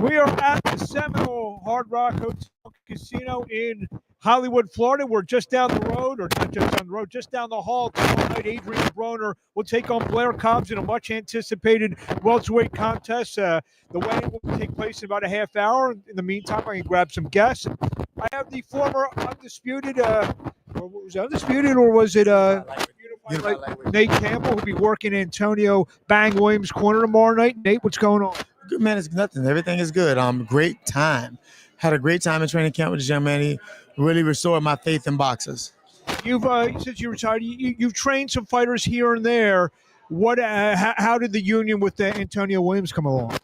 We are at the Seminole Hard Rock Hotel Casino in Hollywood, Florida. We're just down the road, or not just down the road, just down the hall. Tomorrow night, Adrien Broner will take on Blair Cobbs in a much-anticipated welterweight contest. The weigh-in will take place in about a half hour. In the meantime, I can grab some guests. I have the former undisputed, was it undisputed, or was it Nate Campbell, who'll be working Antonio Bang Williams' corner tomorrow night. Nate, what's going on? Good, man. It's nothing. Everything is good. Great time. Had a great time in training camp with this young man. He really restored my faith in boxers. You've since you retired, you've trained some fighters here and there. What? How did the union with Antonio Williams come along?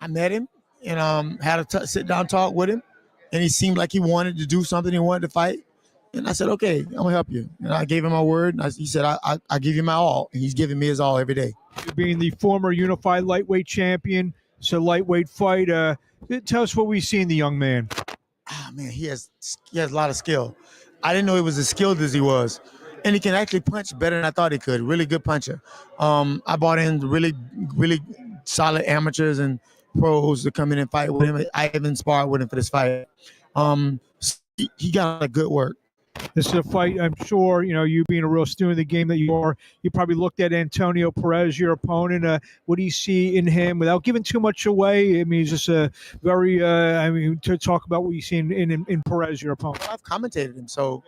I met him and had a sit down talk with him, and he seemed like he wanted to do something. He wanted to fight, and I said, "Okay, I'm gonna help you." And I gave him my word. And he said, "I give you my all," and he's giving me his all every day. Being the former unified lightweight champion, it's a lightweight fight. Tell us what we see in the young man. Oh, man, he has a lot of skill. I didn't know he was as skilled as he was. And he can actually punch better than I thought he could. Really good puncher. I brought in really, really solid amateurs and pros to come in and fight with him. I even sparred with him for this fight. He got a good work. This is a fight, I'm sure, you being a real student of the game that you are, you probably looked at Antonio Perez, your opponent. What do you see in him without giving too much away? I mean, he's just a very, to talk about what you see in Perez, your opponent. Well, I've commentated him, so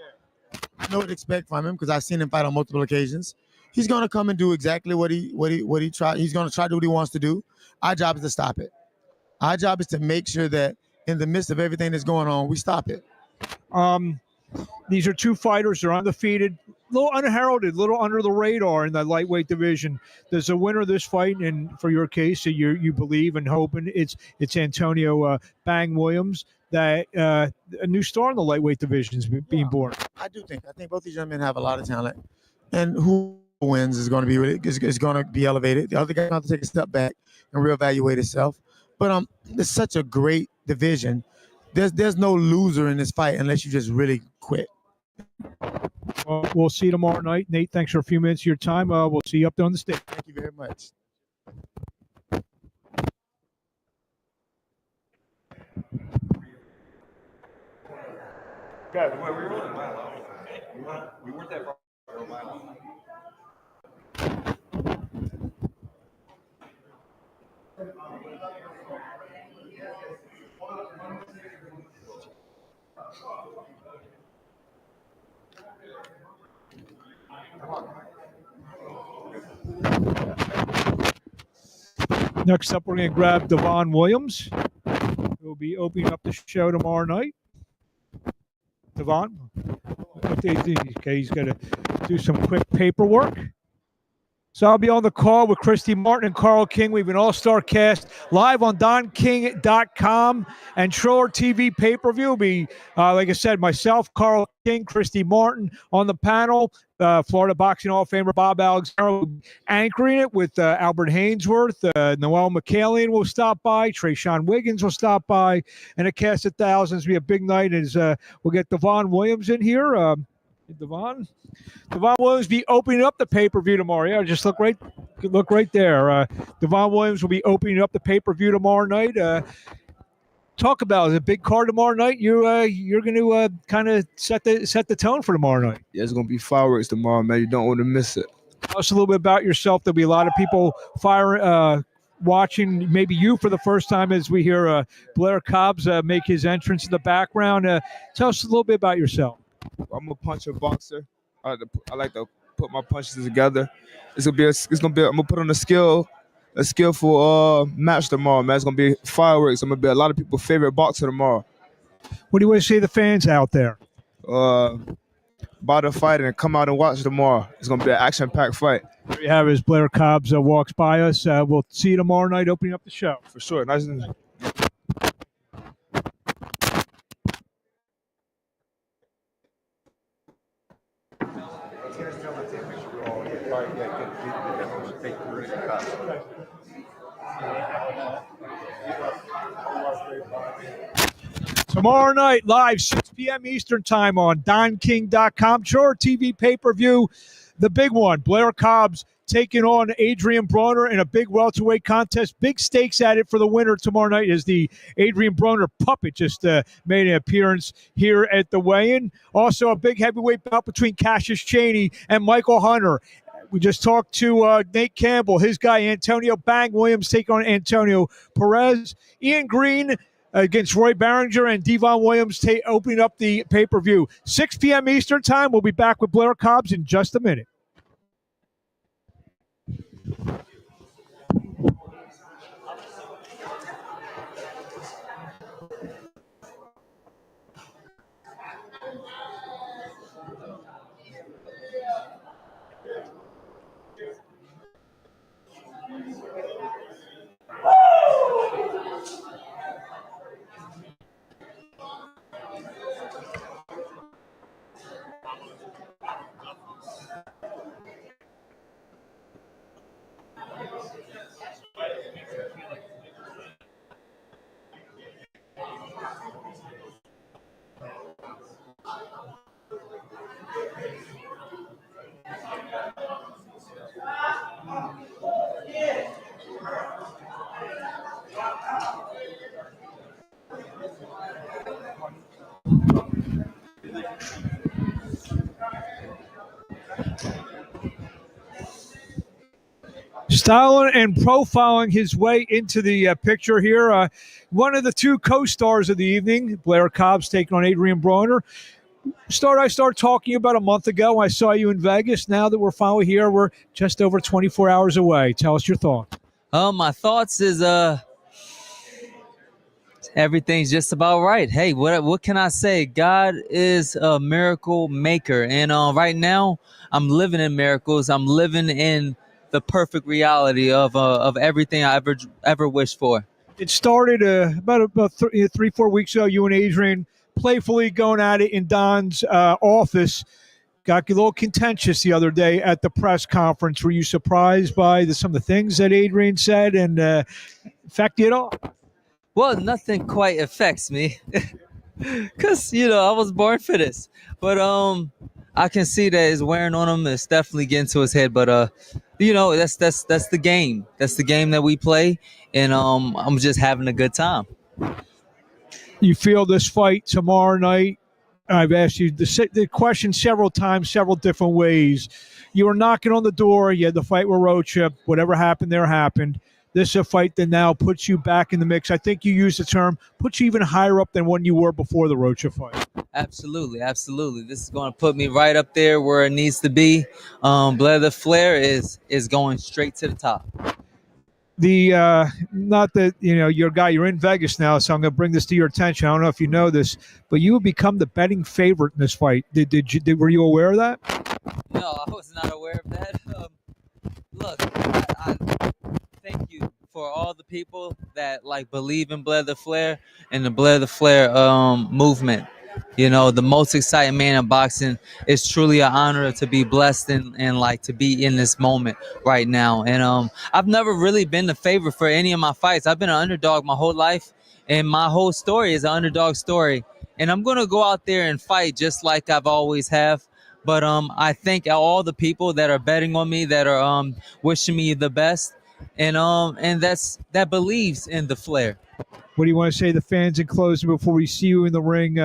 I know what to expect from him because I've seen him fight on multiple occasions. He's going to come and do exactly what he tried. He's going to try to do what he wants to do. Our job is to stop it. Our job is to make sure that in the midst of everything that's going on, we stop it. These are two fighters. They're undefeated, a little unheralded, a little under the radar in the lightweight division. There's a winner of this fight, and for your case, you believe and hoping it's Antonio Bang Williams, that a new star in the lightweight division is being born. I think both these young men have a lot of talent, and who wins is going to be is going to be elevated. The other guy going to take a step back and reevaluate himself. But it's such a great division. There's no loser in this fight unless you just really quit. Well, we'll see you tomorrow night. Nate, thanks for a few minutes of your time. We'll see you up there on the stage. Thank you very much. Guys, we were only a mile out. We weren't that far. We were a mile out. Next up, we're going to grab Devon Williams, who will be opening up the show tomorrow night. Devon, okay, he's going to do some quick paperwork. So I'll be on the call with Christy Martin and Carl King. We have an all-star cast live on DonKing.com and Triller TV pay-per-view. Will be, like I said, myself, Carl King, Christy Martin on the panel. Florida Boxing Hall of Famer Bob Alexander will be anchoring it with Albert Hainsworth. Noel McCallion will stop by. Trayshawn Wiggins will stop by. And a cast of thousands. Will be a big night. As we'll get Devon Williams in here. Devon Williams be opening up the pay-per-view tomorrow. Yeah, just look right there. Devon Williams will be opening up the pay-per-view tomorrow night. Talk about the big card tomorrow night. You're going to kind of set the tone for tomorrow night. Yeah, it's going to be fireworks tomorrow, man. You don't want to miss it. Tell us a little bit about yourself. There'll be a lot of people watching, maybe you for the first time, as we hear Blair Cobbs make his entrance in the background. Tell us a little bit about yourself. I'm a puncher boxer. I like to put my punches together. I'm gonna put on a skillful match tomorrow, man. It's gonna be fireworks. I'm gonna be a lot of people's favorite boxer tomorrow. What do you want to say to the fans out there? Buy the fight and come out and watch tomorrow. It's gonna be an action-packed fight. There you have it, as Blair Cobbs walks by us. We'll see you tomorrow night opening up the show. For sure. Nice. Tomorrow night, live, 6 p.m. Eastern time on DonKing.com. Triller TV pay-per-view. The big one, Blair Cobbs taking on Adrien Broner in a big welterweight contest. Big stakes at it for the winner tomorrow night as the Adrien Broner puppet just made an appearance here at the weigh-in. Also, a big heavyweight bout between Cassius Cheney and Michael Hunter. We just talked to Nate Campbell, his guy Antonio Bang Williams taking on Antonio Perez. Ian Green against Roy Barringer and Devon Williams opening up the pay-per-view. 6 p.m. Eastern time. We'll be back with Blair Cobbs in just a minute. Styling and profiling his way into the picture here. One of the two co-stars of the evening, Blair Cobbs taking on Adrien Broner. I started talking about a month ago. I saw you in Vegas. Now that we're finally here, we're just over 24 hours away. Tell us your thoughts. My thoughts is everything's just about right. Hey, what can I say? God is a miracle maker, and right now I'm living in miracles. I'm living in the perfect reality of everything I ever wished for. It started about 3-4 weeks ago. You and Adrien playfully going at it in Don's office. Got a little contentious the other day at the press conference. Were you surprised by some of the things that Adrien said and affect you at all? Well, nothing quite affects me because, I was born for this. But I can see that it's wearing on him. It's definitely getting to his head. But, that's the game. That's the game that we play. And I'm just having a good time. You feel this fight tomorrow night? I've asked you the question several times, several different ways. You were knocking on the door. You had the fight with Rocha. Whatever happened there happened. This is a fight that now puts you back in the mix. I think you used the term, puts you even higher up than when you were before the Rocha fight. Absolutely. This is going to put me right up there where it needs to be. Vlair is going straight to the top. Not that you're a guy, you're in Vegas now, so I'm going to bring this to your attention. I don't know if you know this, but you have become the betting favorite in this fight. Were you aware of that? No, I was not aware of that. Look, I thank you for all the people that believe in Blair the Flair and the Blair the Flair movement. The most exciting man in boxing. It's truly an honor to be blessed and to be in this moment right now. And I've never really been the favorite for any of my fights. I've been an underdog my whole life, and my whole story is an underdog story. And I'm gonna go out there and fight just like I've always have. But I thank all the people that are betting on me, that are wishing me the best, and that believes in the Flair. What do you want to say to the fans in closing before we see you in the ring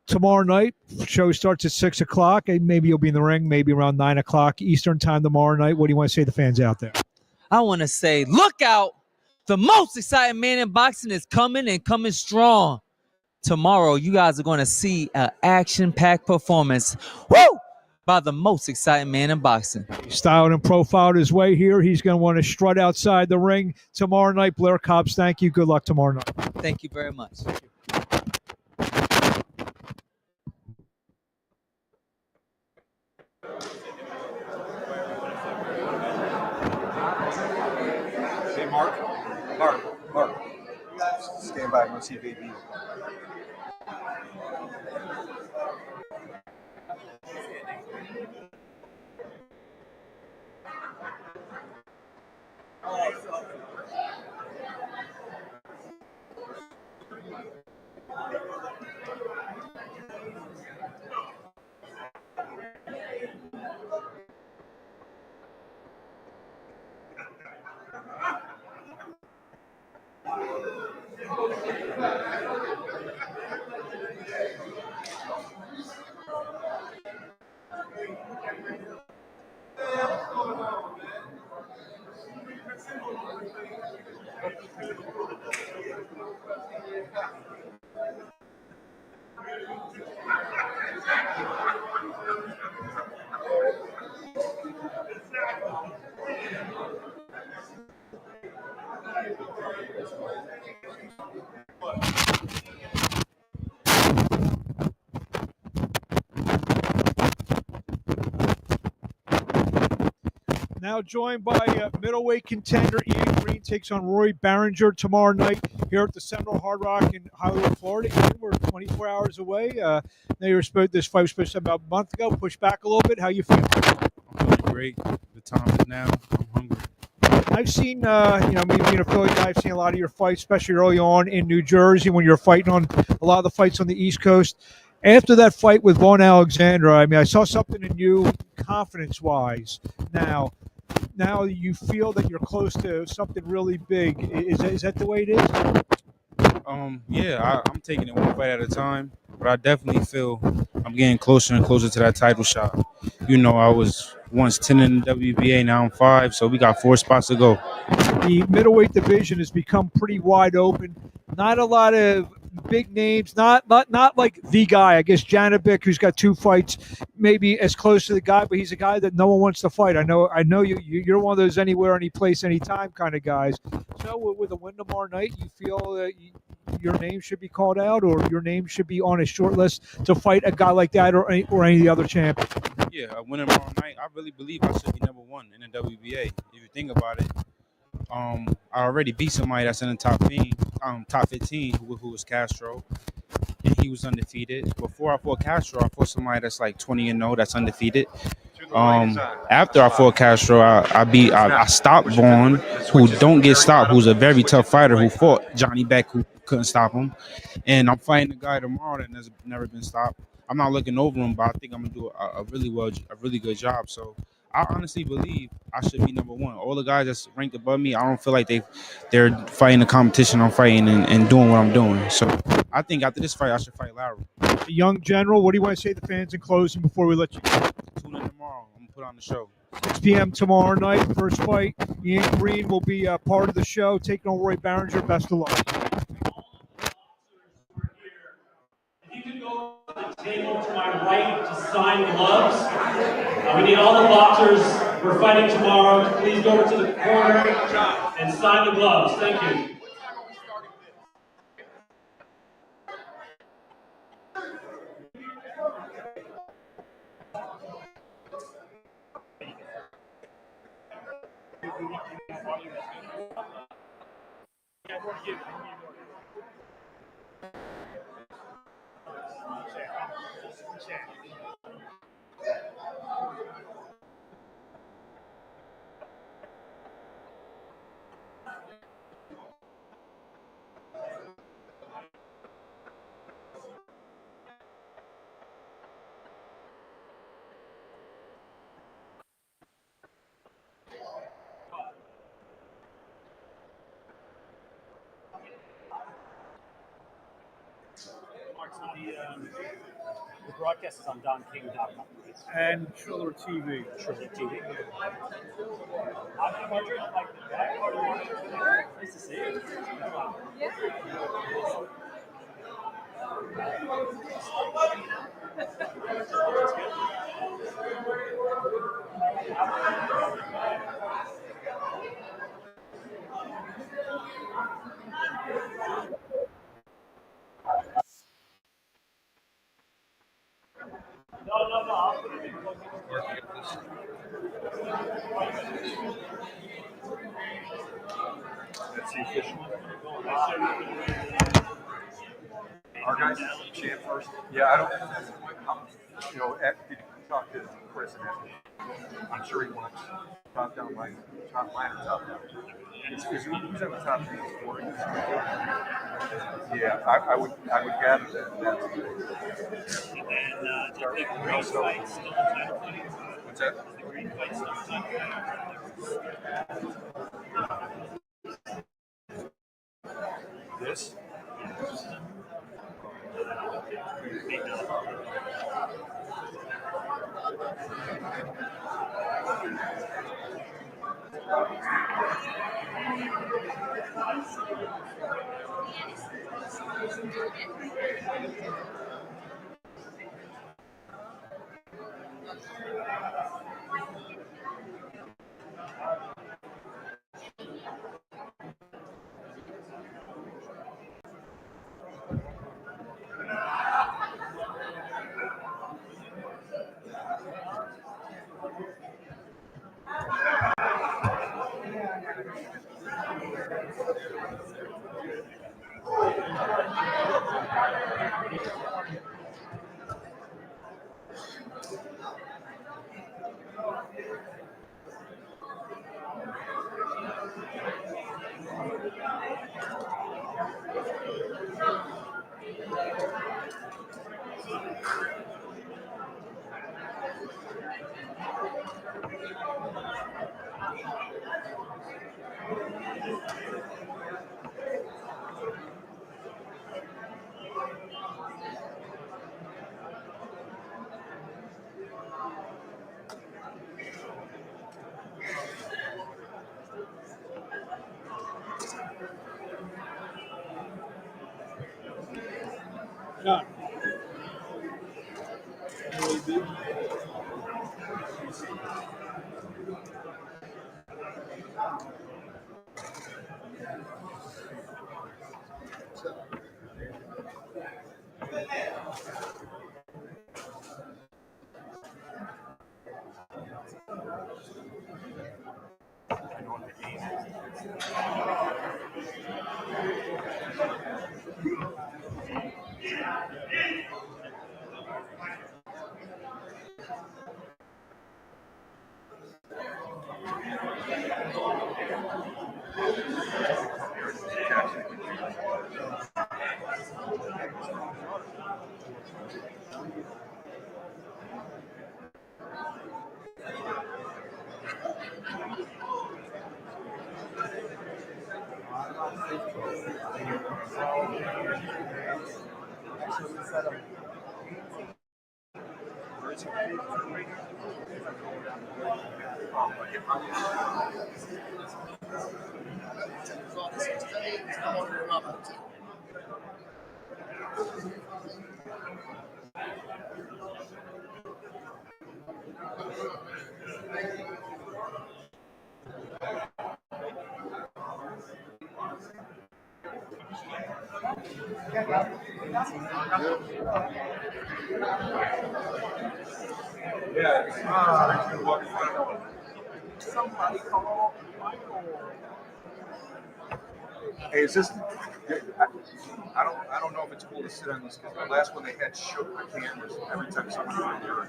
tomorrow night? Show starts at 6 o'clock. Maybe you'll be in the ring maybe around 9 o'clock Eastern time tomorrow night. What do you want to say to the fans out there? I want to say, look out. The most exciting man in boxing is coming, and coming strong. Tomorrow, you guys are going to see an action-packed performance. Woo! By the most exciting man in boxing. Styled and profiled his way here. He's going to want to strut outside the ring tomorrow night. Blair Cobbs, thank you. Good luck tomorrow night. Thank you very much. Hey, Mark. Stand by. Let's see if AB. Now joined by middleweight contender Ian Green takes on Rory Barringer tomorrow night here at the Seminole Hard Rock in Hollywood, Florida. Ian, we're 24 hours away. Now this fight was supposed to be about a month ago. Push back a little bit. How you feel? I'm feeling great. The time is now. I'm hungry. I've seen, me being a Philly guy, I've seen a lot of your fights, especially early on in New Jersey when you're fighting on a lot of the fights on the East Coast. After that fight with Vaughn Alexander, I saw something in you confidence-wise. Now you feel that you're close to something really big. Is that the way it is? I'm taking it one fight at a time, but I definitely feel I'm getting closer and closer to that title shot. I was once 10 in the WBA, now I'm 5, so we got 4 spots to go. The middleweight division has become pretty wide open. Not a lot of big names, not like the guy. I guess Janovic, who's got 2 fights, maybe as close to the guy, but he's a guy that no one wants to fight. I know you're one of those anywhere, any place, anytime kind of guys. So with a win tomorrow night, you feel that your name should be called out, or your name should be on a short list to fight a guy like that, or any of the other champions? Yeah, a win tomorrow night, I really believe I should be number 1 in the WBA. If you think about it, I already beat somebody that's in the top 15, who was Castro, and he was undefeated. Before I fought Castro, I fought somebody that's like 20-0, that's undefeated. After I fought Castro, I stopped Vaughn, who don't get stopped, who's a very tough fighter, who fought Johnny Beck, who couldn't stop him. And I'm fighting a guy tomorrow that has never been stopped. I'm not looking over him, but I think I'm gonna do a really good job. So I honestly believe I should be number 1. All the guys that's ranked above me, I don't feel like they're fighting the competition I'm fighting and doing what I'm doing. So I think after this fight, I should fight Larry. The young general, what do you want to say to the fans in closing before we let you go? Tune in tomorrow. I'm gonna put on the show. 6 p.m. tomorrow night, first fight. Ian Green will be part of the show, taking on Rory Barringer. Best of luck. If you could go to the table to my right to sign gloves. We need all the boxers who are fighting tomorrow to please go over to the corner and sign the gloves. Thank you. The broadcast is on DonKing.com. And Triller TV. Triller TV. I'm wondering, nice to see you. No. That's the official one. Our guys chant first. Yeah, I don't. Did you talk to Chris and Adrien? I'm sure he wants top down line, top line or top down. Who's on the top of the scoring? Yeah, I would gather that. And then the green fight still title fight. What's that? The green fight still title fight. This? Yeah. Somebody call Michael. Hey, is this? I don't know if it's cool to sit on this because the last one they had shook the cameras every time someone went there.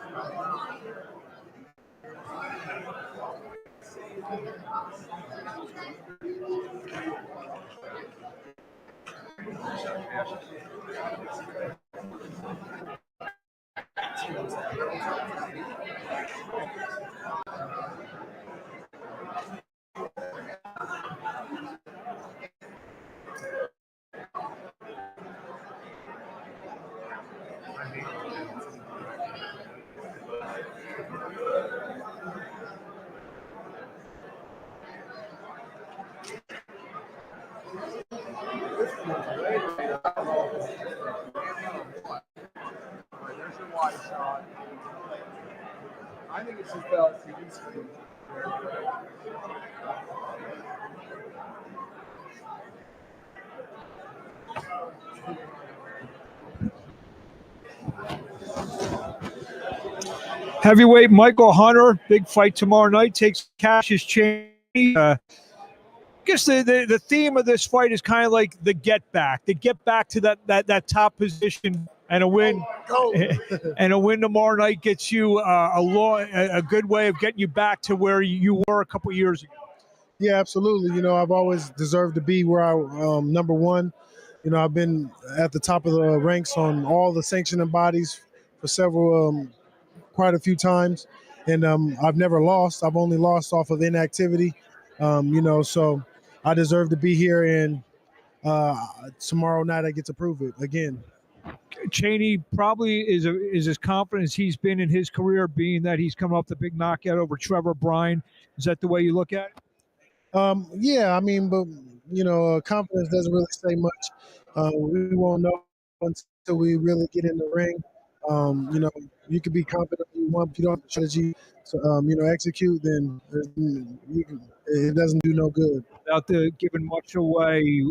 I think it's just belt. Heavyweight Michael Hunter, big fight tomorrow night, takes Cassius Cheney. I guess the theme of this fight is kind of like the get back to that top position, and a win and a win tomorrow night gets you a good way of getting you back to where you were a couple years ago. Yeah, absolutely. You know, I've always deserved to be where I number one. You know, I've been at the top of the ranks on all the sanctioning bodies for several, quite a few times, and I've never lost. I've only lost off of inactivity. You know, so I deserve to be here, and tomorrow night I get to prove it again. Cheney probably is as confident as he's been in his career, being that he's come off the big knockout over Trevor Bryan. Is that the way you look at it? Yeah, I mean, but confidence doesn't really say much. We won't know until we really get in the ring. You can be confident if you want, if you don't have the strategy to, execute, then it doesn't do no good. Without giving much away,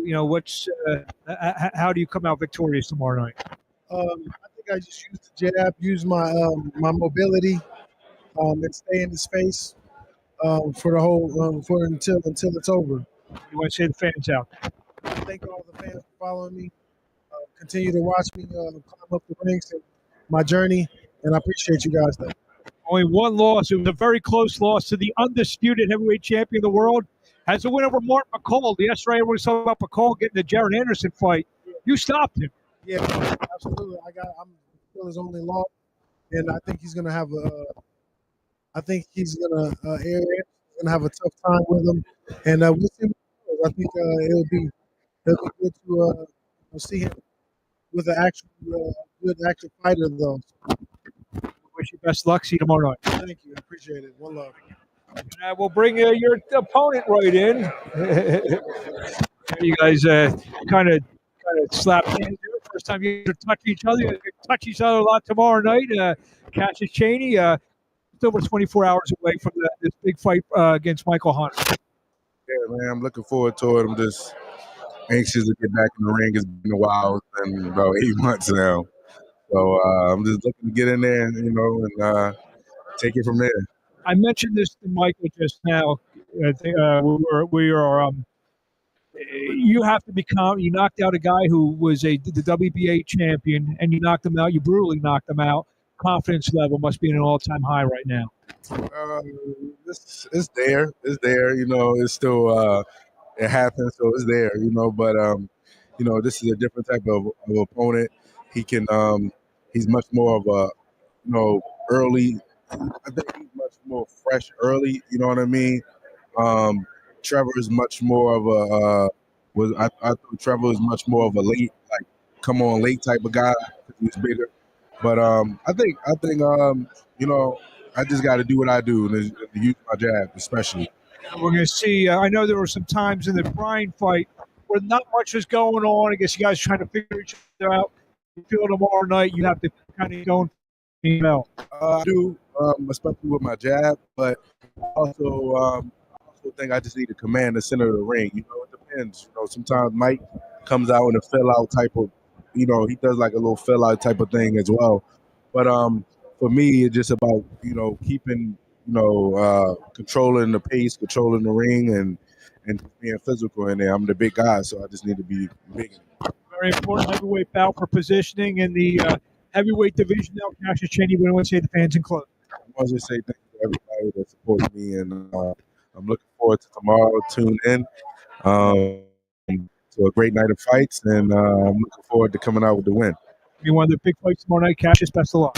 how do you come out victorious tomorrow night? I think I just use the jab, use my my mobility, and stay in the space for the whole until it's over. You want to say the fans out? Thank all the fans for following me. Continue to watch me climb up the ranks and my journey, and I appreciate you guys. Only one loss. It was a very close loss to the undisputed heavyweight champion of the world. Has a win over Mark McCall. Yesterday, everyone was talking about McCall getting the Jared Anderson fight. You stopped him. Yeah, absolutely. I'm still his only loss, and I think he's gonna have Aaron's gonna have a tough time with him, and we'll see. I think it'll be good to see him with an actual good actual fighter, though. Wish you best luck. See you tomorrow night. Thank you. I appreciate it. One love. We'll bring your opponent right in. You guys kind of slap hands here. First time you touch each other. You touch each other a lot tomorrow night. Cassius Cheney, it's over 24 hours away from this big fight against Michael Hunter. Yeah, man, I'm looking forward to it. I'm just anxious to get back in the ring. It's been a while. It's been about 8 months now. So I'm just looking to get in there, and take it from there. I mentioned this to Michael just now. We are. You have to become. You knocked out a guy who was the WBA champion, and you knocked him out. You brutally knocked him out. Confidence level must be at an all-time high right now. It's there. It's there. It's still it happens, so it's there. But this is a different type of opponent. He can. He's much more of a early. I think he's much more fresh early. You know what I mean? Trevor is much more of a I thought Trevor was much more of a late, like come on late type of guy. He was bigger, but I think I just got to do what I do and use my jab, especially. We're going to see. I know there were some times in the Bryan fight where not much was going on. I guess you guys trying to figure each other out. You feel tomorrow night you have to kind of go. I do, especially with my jab, but also think I just need to command the center of the ring. It depends. Sometimes Mike comes out in a fill out type of, he does like a little fill out type of thing as well. But for me, it's just about keeping controlling the pace, controlling the ring, and being physical in there. I'm the big guy, so I just need to be big. Very important heavyweight bout for positioning in the heavyweight division. Now, Cassius Cheney, what do you want to say to the fans in close? I want to say thank you to everybody that supports me, and I'm looking forward to tomorrow. Tune in to a great night of fights, and I'm looking forward to coming out with the win. Be one of the big fights tomorrow night. Cassius, best of luck.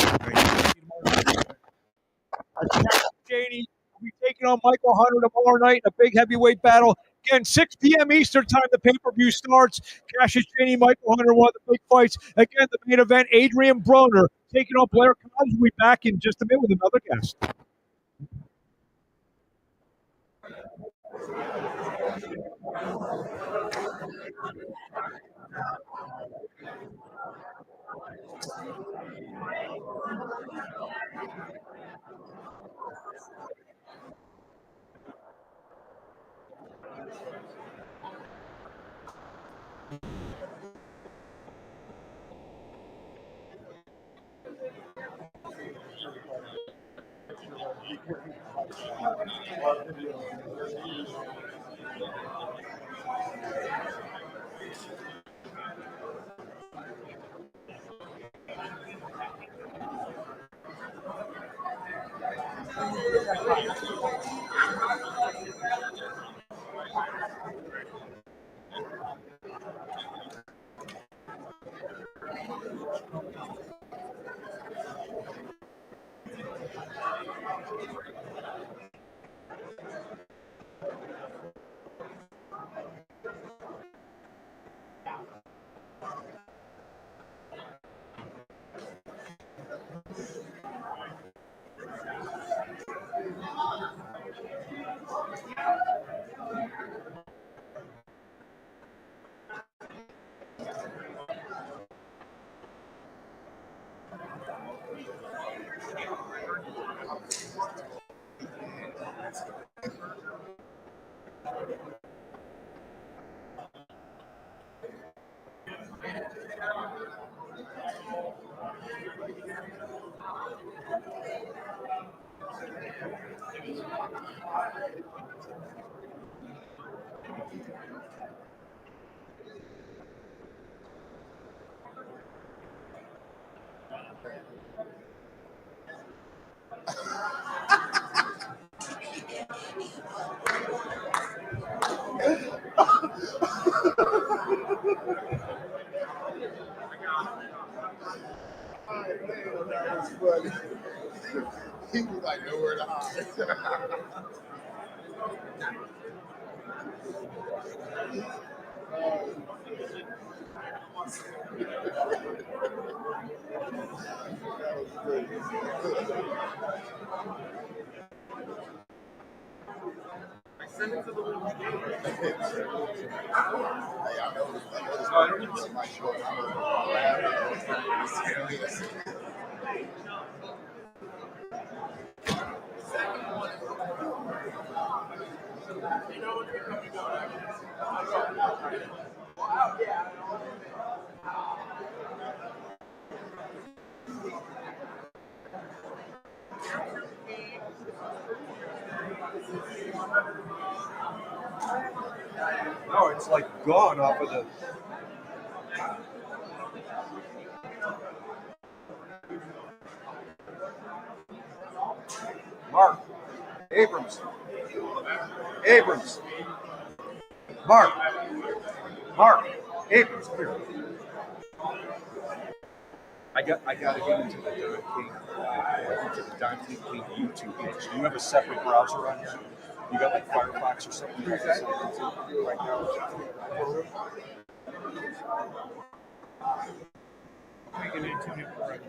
Cheney will be taking on Michael Hunter tomorrow night in a big heavyweight battle. Again, 6 p.m. Eastern time, the pay-per-view starts. Cassius Cheney, Michael Hunter, one of the big fights. Again, the main event, Adrien Broner taking on Blair Cobbs. We'll be back in just a minute with another guest. He was like nowhere to hide. No, it's like gone off of the. Mark. Abrams. Mark. Abrams, come here. I got to get into the Don King YouTube page. Do you have a separate browser on here? You got like Firefox or something like that right now? Making Antonio Perez.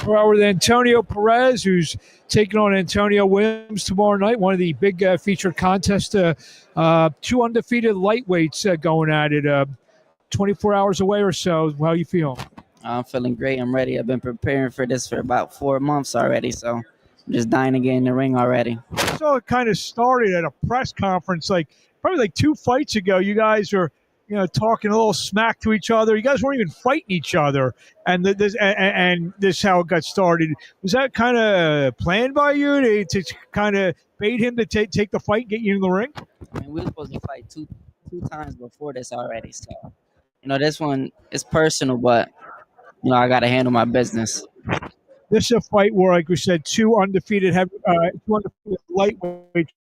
Well, with Antonio Perez, who's taking on Antonio Williams tomorrow night, one of the big featured contests. Two undefeated lightweights going at it. 24 hours away or so. How you feel? I'm feeling great. I'm ready. I've been preparing for this for about 4 months already, so I'm just dying to get in the ring already. So it kind of started at a press conference, probably 2 fights ago. You guys are, talking a little smack to each other. You guys weren't even fighting each other, and this is how it got started. Was that kind of planned by you to kind of bait him to take the fight, get you in the ring? I mean, we were supposed to fight two times before this already, so this one is personal, but I got to handle my business. This is a fight where, like we said, two undefeated lightweights fight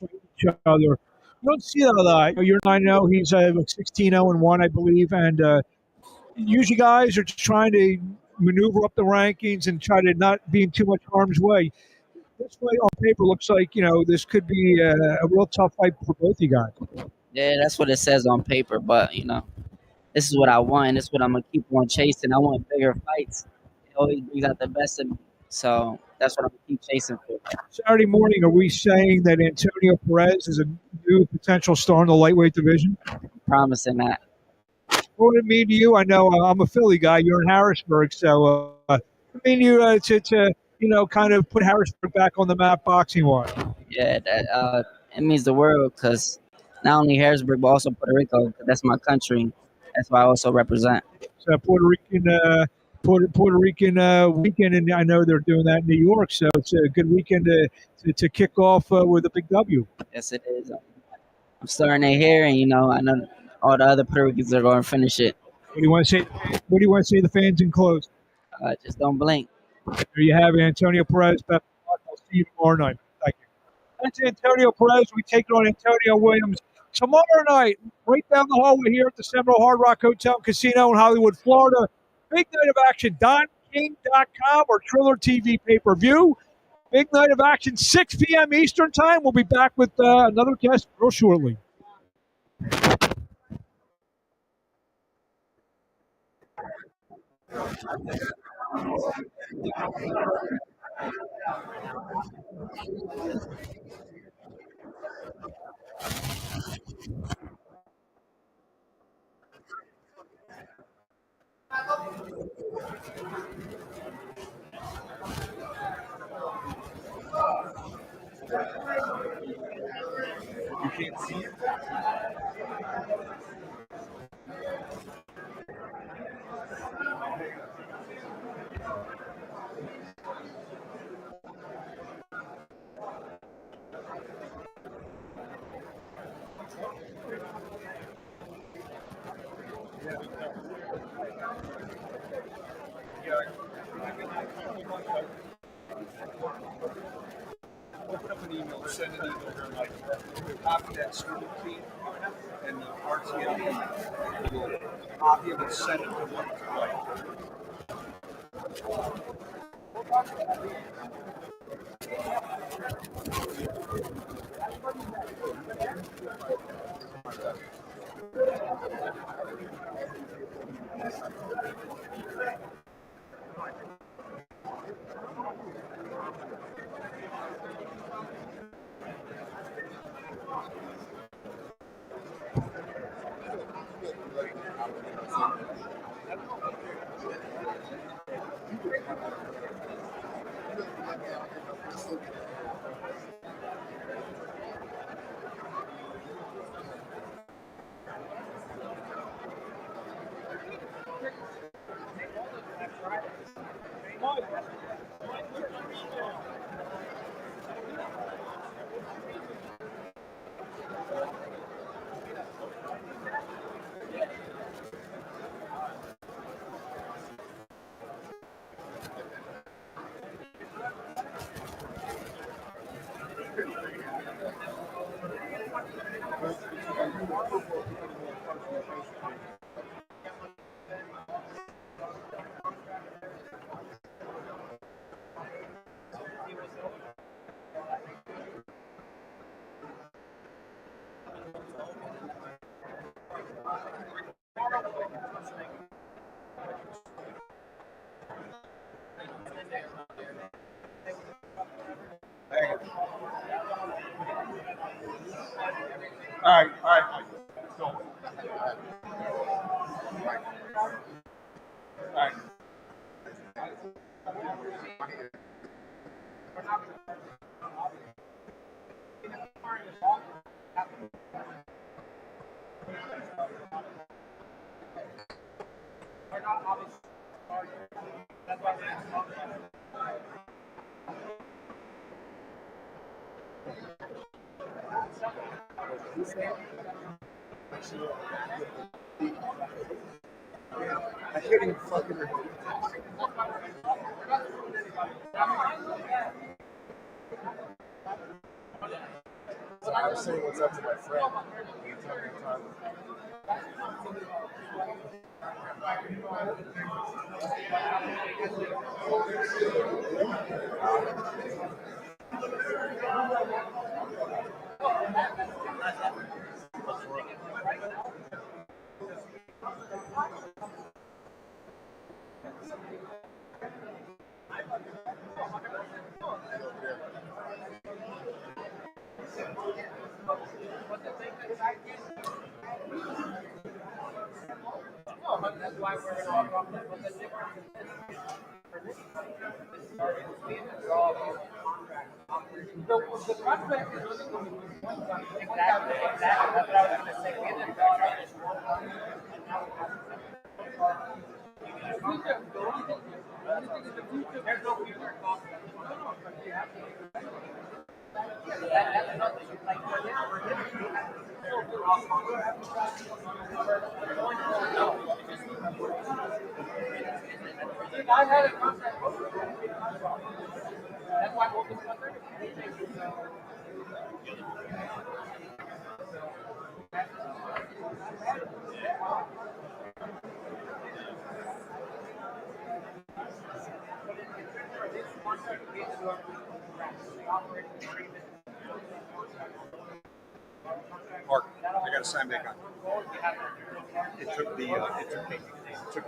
each other. You don't see that a lot. You're 9-0. He's 16-0-1, I believe. And usually guys are just trying to maneuver up the rankings and try to not be in too much harm's way. This fight on paper looks like, this could be a real tough fight for both you guys. Yeah, that's what it says on paper. But, this is what I want. This is what I'm going to keep on chasing. I want bigger fights. It always brings out the best in me. So that's what I'm going to keep chasing for. Saturday morning, are we saying that Antonio Perez is a new potential star in the lightweight division? I'm promising that. what would it mean to you? I know I'm a Philly guy. You're in Harrisburg, so it mean you to kind of put Harrisburg back on the map boxing wise. Yeah, it means the world because not only Harrisburg but also Puerto Rico. 'Cause that's my country. That's why I also represent. So Puerto Rican weekend, and I know they're doing that in New York. So it's a good weekend to kick off with a big W. Yes, it is. I'm starting it here, and I know all the other Puerto Ricans are going to finish it. What do you want to say? What do you want to say to the fans in close? Just don't blink. There you have it, Antonio Perez. Best of luck. I'll see you tomorrow night. Thank you. That's Antonio Perez. We take on Antonio Williams tomorrow night, right down the hallway here at the Seminole Hard Rock Hotel and Casino in Hollywood, Florida. Big night of action. DonKing.com or Triller TV pay-per-view. Big night of action, 6 p.m. Eastern time. We'll be back with another guest real shortly. You can't see it. Open up an email, send an email to like copy that student feed and the RTM will copy it and send it to one like. All right. Let's go. All right. I can't even fucking repeat. So I was saying what's up to my friend. He told me Tarver. Mark, I got to sign back on. It took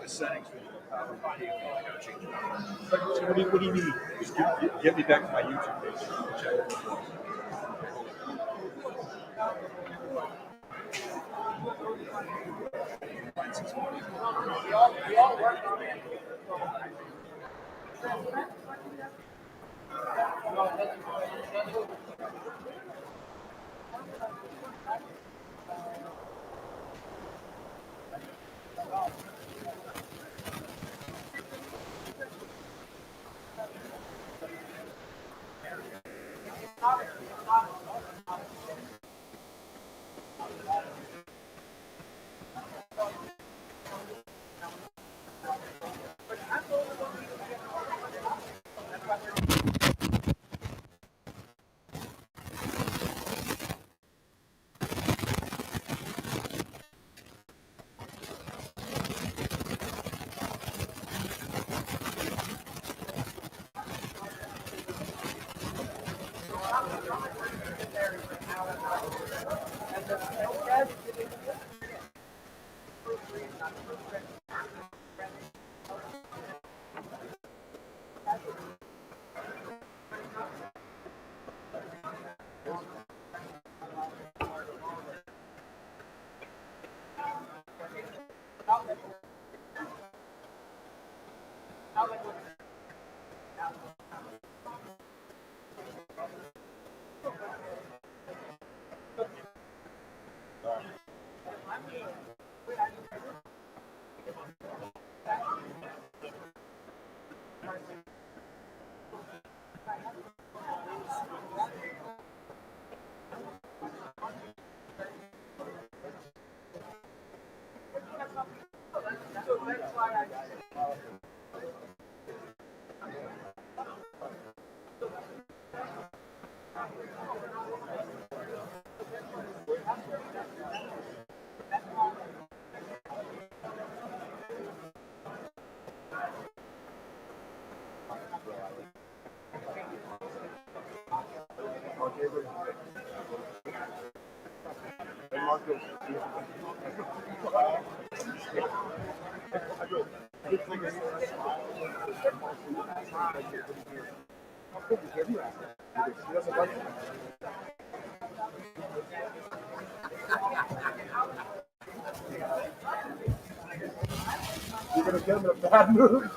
the settings from the power of the cable. I got to change it. So what do you need? Just get me back to my YouTube page. Check. You're gonna get him in a bad mood.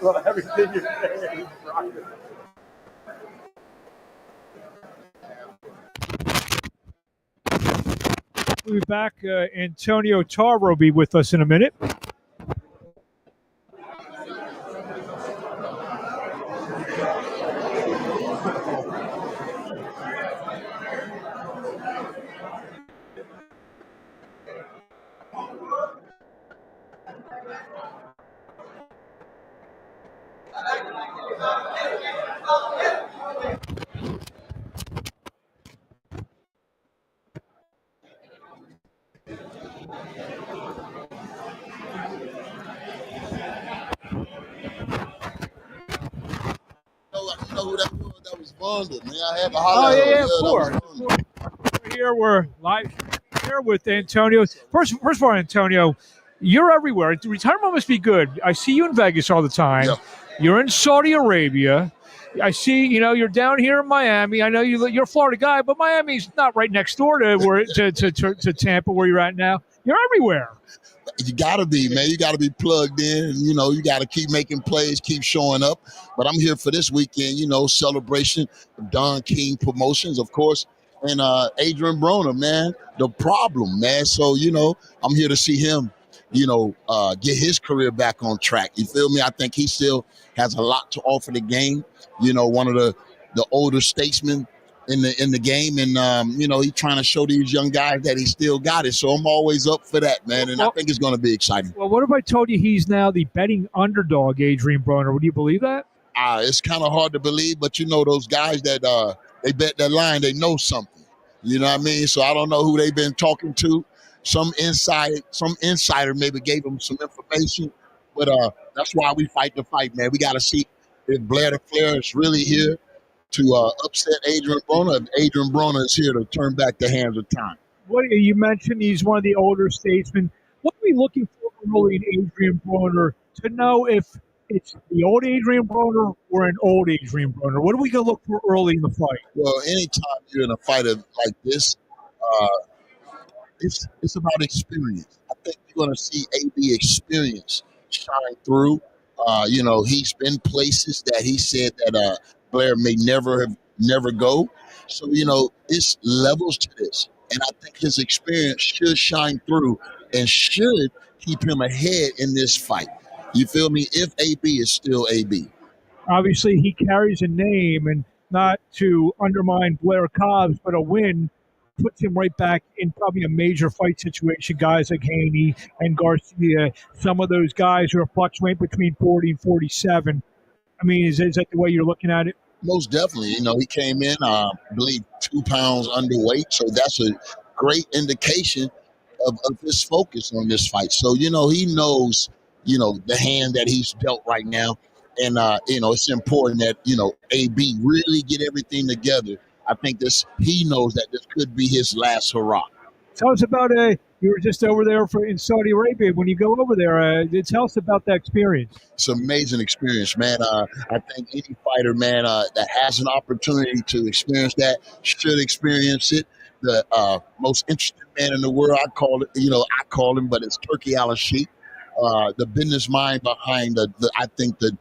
Well, everything you're saying. We'll be back. Antonio Tarver will be with us in a minute. You know who that was? That was Vonda, man. I had to holler at her. Of course. We're here. We're live here with Antonio. First of all, Antonio, you're everywhere. Retirement must be good. I see you in Vegas all the time. Yeah. You're in Saudi Arabia. I see, you're down here in Miami. I know you're a Florida guy, but Miami's not right next door to Tampa, where you're at now. You're everywhere. You got to be, man. You got to be plugged in. You got to keep making plays, keep showing up. But I'm here for this weekend, celebration of Don King Promotions, of course, and Adrien Broner, man, the problem, man. So, I'm here to see him, get his career back on track. You feel me? I think he still has a lot to offer the game. One of the older statesmen in the game, and he's trying to show these young guys that he still got it. So I'm always up for that, man, and I think it's going to be exciting. Well, what if I told you he's now the betting underdog, Adrien Broner? Would you believe that? It's kind of hard to believe, but those guys that they bet that line, they know something. You know what I mean? So I don't know who they've been talking to. Some insider maybe gave them some information, but that's why we fight the fight, man. We got to see if Blair is really here to upset Adrien Broner. If Adrien Broner is here to turn back the hands of time. What you mentioned, he's one of the older statesmen. What are we looking for early in Adrien Broner to know if it's the old Adrien Broner or an old Adrien Broner? What are we going to look for early in the fight? Well, anytime you're in a fight like this, it's about experience. I think you're going to see AB experience shine through. He's been places that he said that Blair may never go. So, it's levels to this. And I think his experience should shine through and should keep him ahead in this fight. You feel me? If AB is still AB. Obviously, he carries a name, and not to undermine Blair Cobbs, but a win puts him right back in probably a major fight situation. Guys like Cheney and Garcia, some of those guys who are fluctuating between 40 and 47. I mean, is that the way you're looking at it? Most definitely. He came in, I believe, 2 pounds underweight. So that's a great indication of his focus on this fight. So, he knows, the hand that he's dealt right now. And, it's important that, AB really get everything together. I think he knows that this could be his last hurrah. Tell us about you were just over there in Saudi Arabia. When you go over there, tell us about that experience. It's an amazing experience, man. I think any fighter, man, that has an opportunity to experience that should experience it. The most interesting man in the world, I call him, but it's Turkey Al-Sheikh. The business mind behind I think the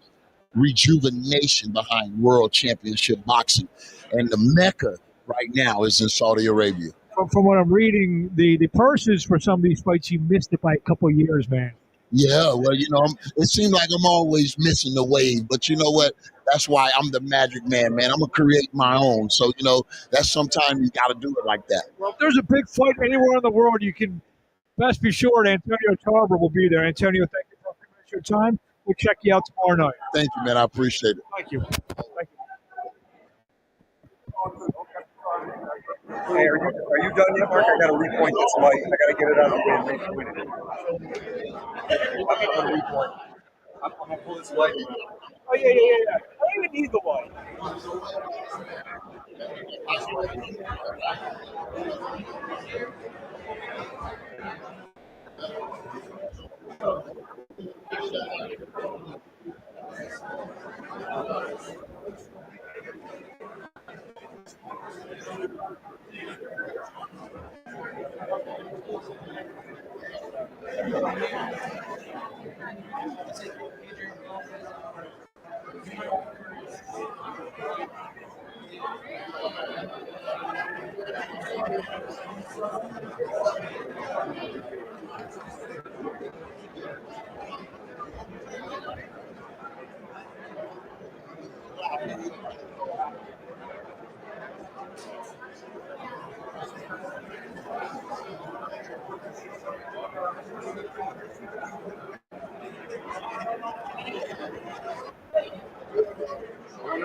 rejuvenation behind world championship boxing. And the Mecca right now is in Saudi Arabia. From what I'm reading, the purses for some of these fights, you missed it by a couple of years, man. Yeah, well, it seems like I'm always missing the wave, but you know what? That's why I'm the magic man. I'm going to create my own. So, that's sometimes you got to do it like that. Well, if there's a big fight anywhere in the world, you can best be sure Antonio Tarver will be there. Antonio, thank you for your time. We'll check you out tomorrow night. Thank you, man. I appreciate it. Thank you. Hey, are you done yet, Mark? I got to repoint this light. I got to get it out of the way and repoint it. I'm going to repoint. I'm gonna pull this light around. Oh yeah. I don't even need the light.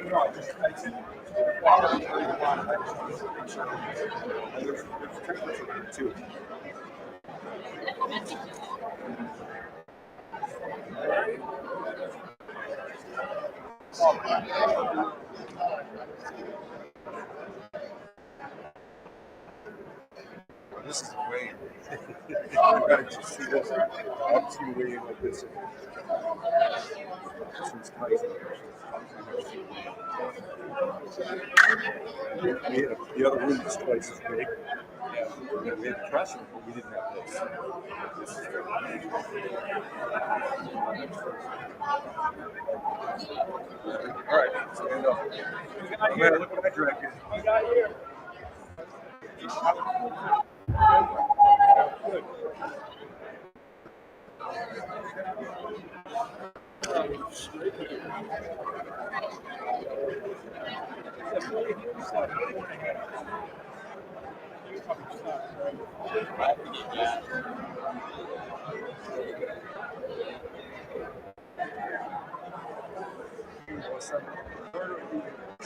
No, I just water before you want. I just want to make sure. And there's temperature in it too. This is way. You gotta just see this. I've seen waiting like this. Since Tyson. We had the other room was twice as big. Yeah, we had pressure, but we didn't have this. All right, so end up. I'm gonna look at my dragon.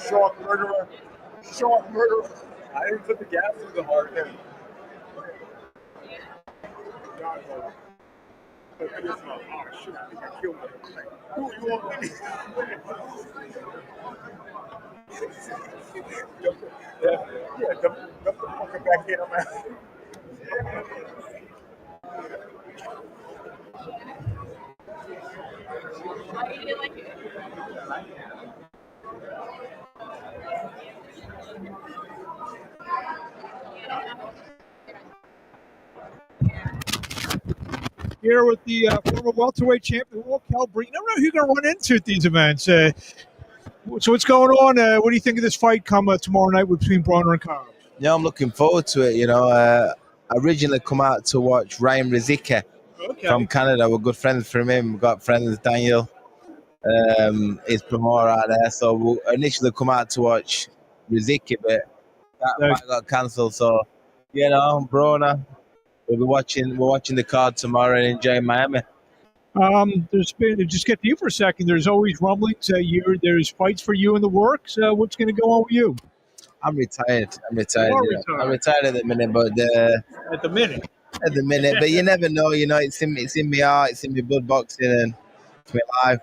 Short murderer. Short murderer. I didn't put the gas through the hard thing. Oh, shit, I think I killed him. Who you want me? Yeah, dump the fucker back in. I'm out. Here with the former welterweight champion, of the world, Kell Brook. You never know who you're going to run into at these events. So what's going on? What do you think of this fight come tomorrow night between Broner and Cobbs? Yeah, I'm looking forward to it. I originally come out to watch Ryan Rizika from Canada. We're good friends from him. We've got friends, Daniel, his promoter out there. So we initially come out to watch Rizika, but that fight got cancelled. So, Broner, we're watching the card tomorrow and enjoying Miami. There's been, just get to you for a second, there's always rumblings there's fights for you in the works. What's going to go on with you? I'm retired. I'm You retired. are Yeah. retired. I'm retired at the minute, but At the minute. but you never know. It's in my heart. It's in my blood boxing, and it's my life.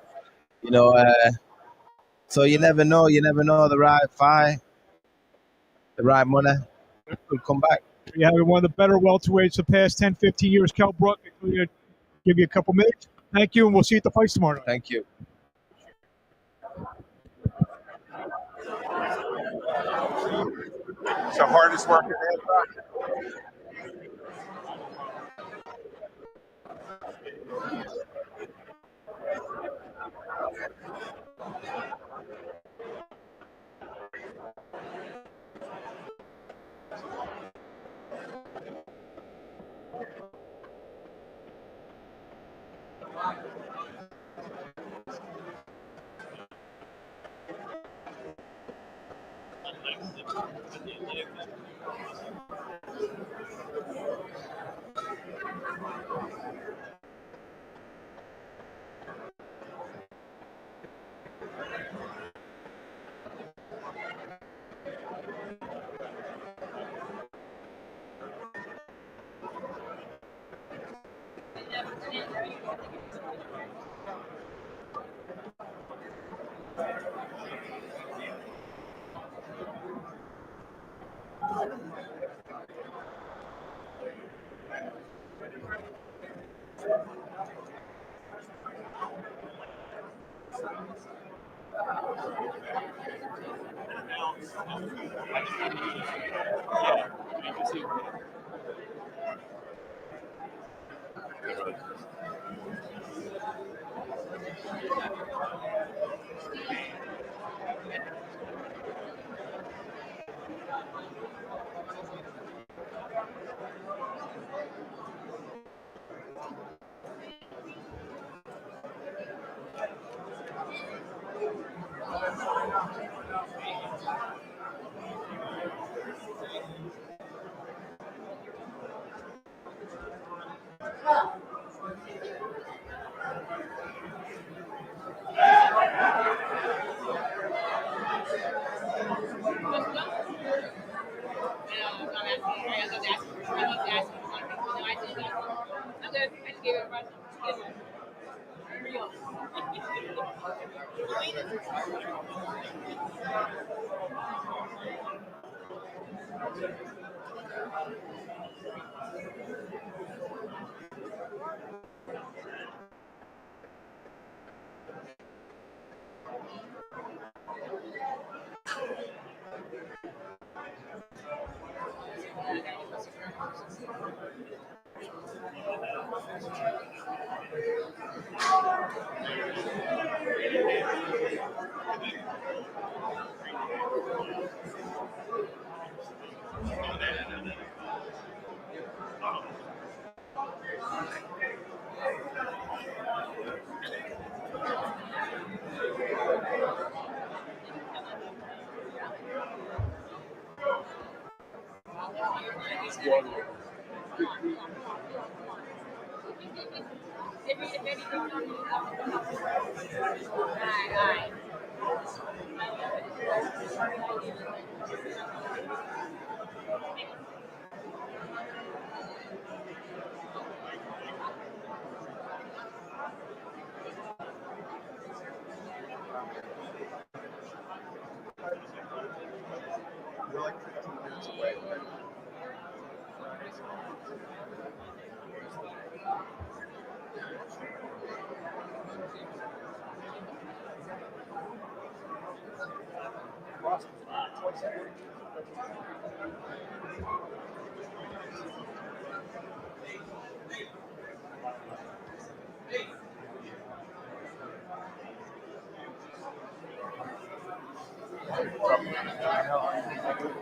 So you never know. You never know the right fight, the right money could come back. You have one of the better welterweights the past 10, 15 years, Kell Brook. I'm going to give you a couple minutes. Thank you, and we'll see you at the fights tomorrow night. Thank you. It's the hardest working man.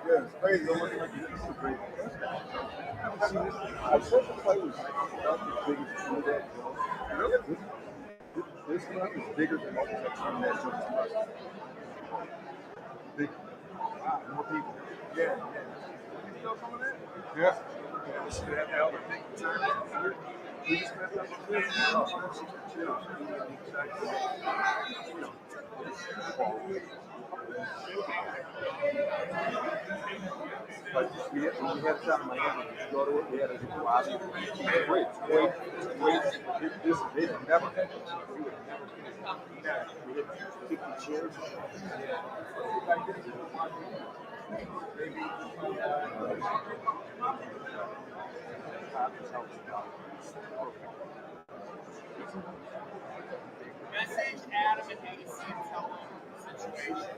It's crazy. Don't look like you did super crazy. I said the fight was about as big as you that. Really? This one is bigger than all the time that Jones fight. Big. Wow, more people. Yeah, yeah. You know some of that? Yeah. Yeah, this should have the other big time. We just met up with this. But we had some in Miami. You go to it, we had a good lobby. Wait. This never had this. We would never. We had 50 chairs. Message Adam and 86. Tell him the situation.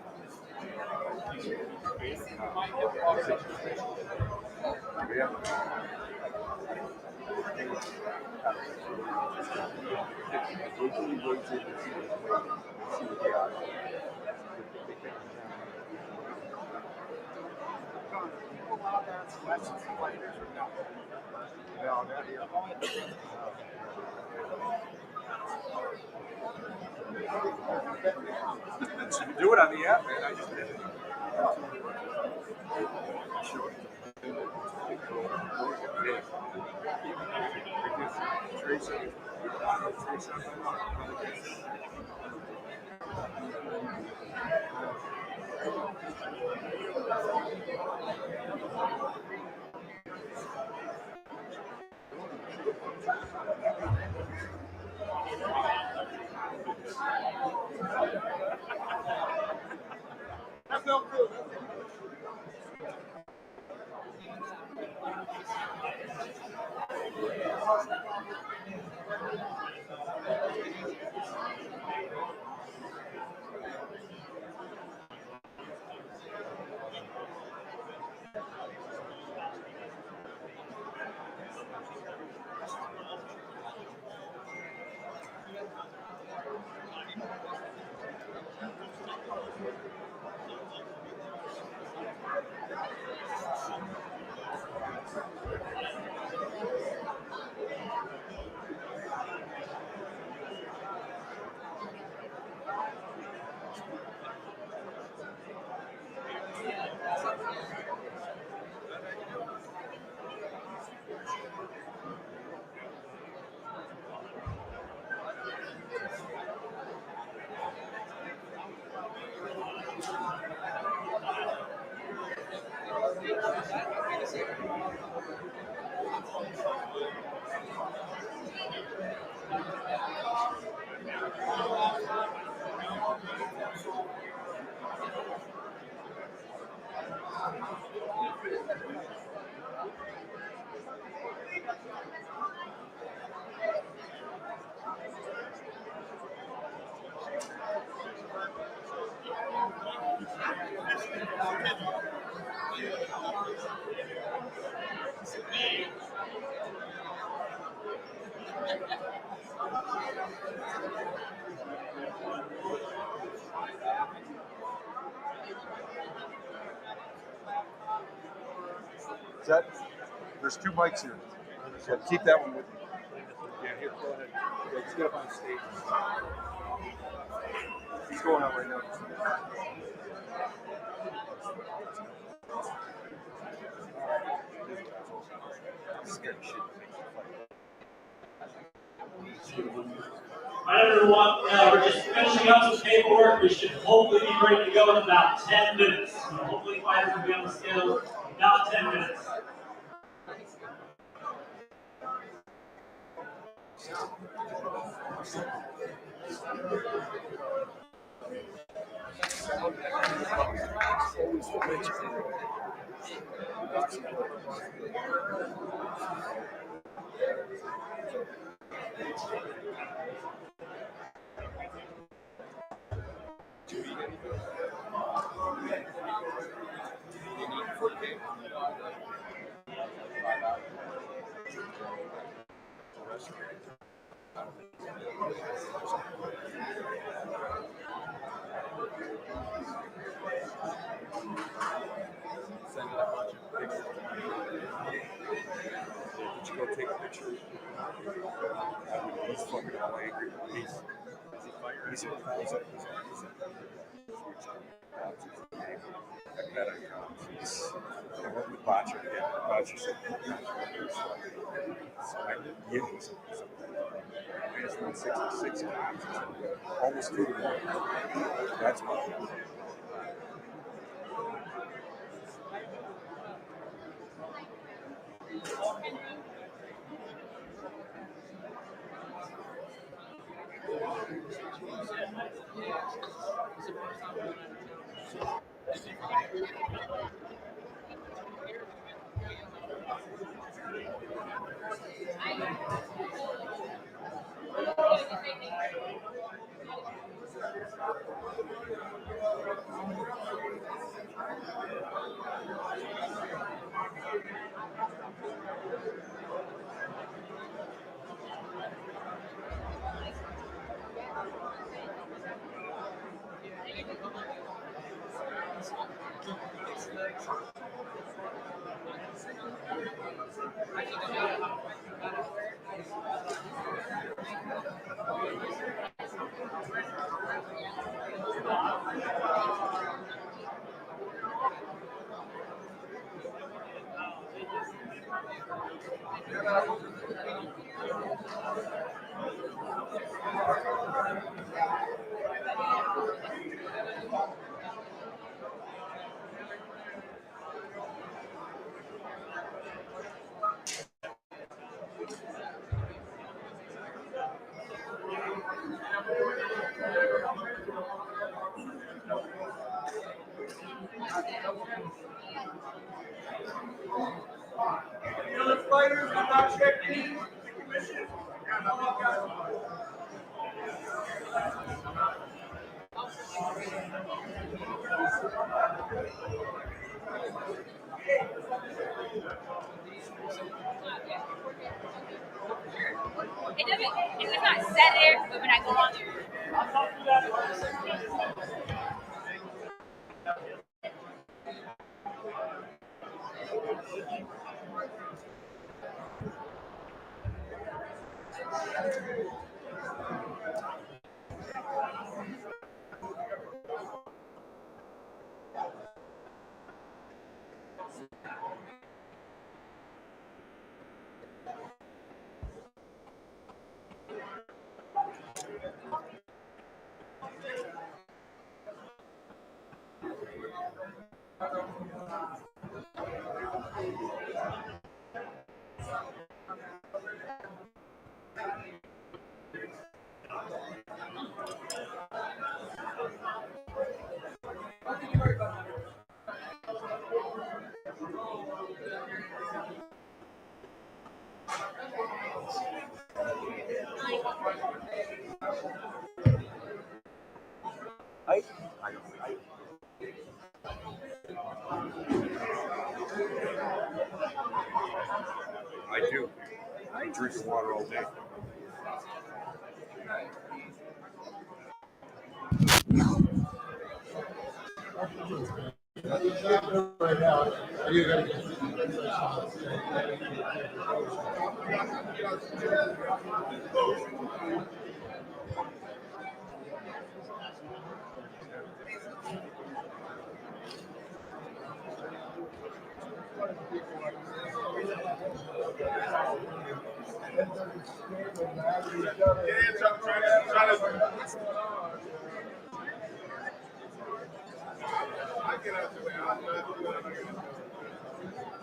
You do it on the app, man. I just did it. There's 2 mics here. So keep that one with you. Yeah, here, go ahead. Yeah, just get up on the stage. He's going out right now. All right, everyone, we're just finishing up some paperwork. We should hopefully be ready to go in about 10 minutes. So hopefully fighters will be on the scale in about 10 minutes. Did you go take a picture? He's fucking all angry. He's I worked with Botcher again. Botcher said, yeah, he's minus 166 pounds. Almost 2 to 1. That's my Fighters have not checked any commission. It's not set there, but when I go on there. drinking water all day.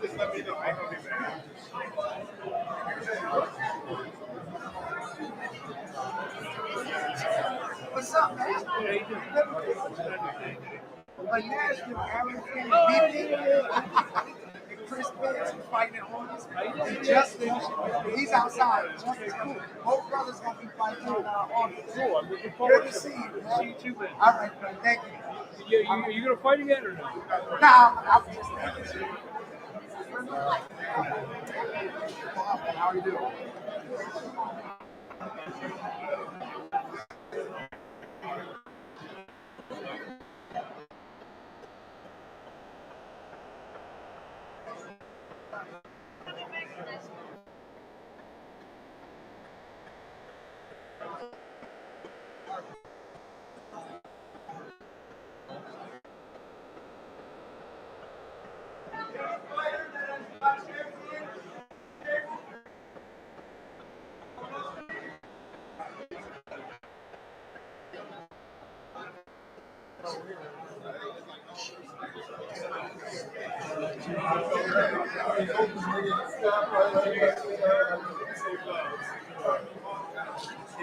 Just let me know. I know these What's up, man? Like Nashville, Arden and Chris Perez fighting at August. And Justin, he's outside. Justin's cool. Both brothers gonna be fighting on August. Cool. I'm looking forward to seeing you, man. See you too, man. All right, man. Thank you. You gonna fight again or no? Nah, I'm just. How are you doing?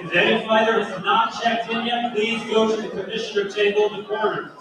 If any fighter has not checked in yet, please go to the commissioner table in the corner.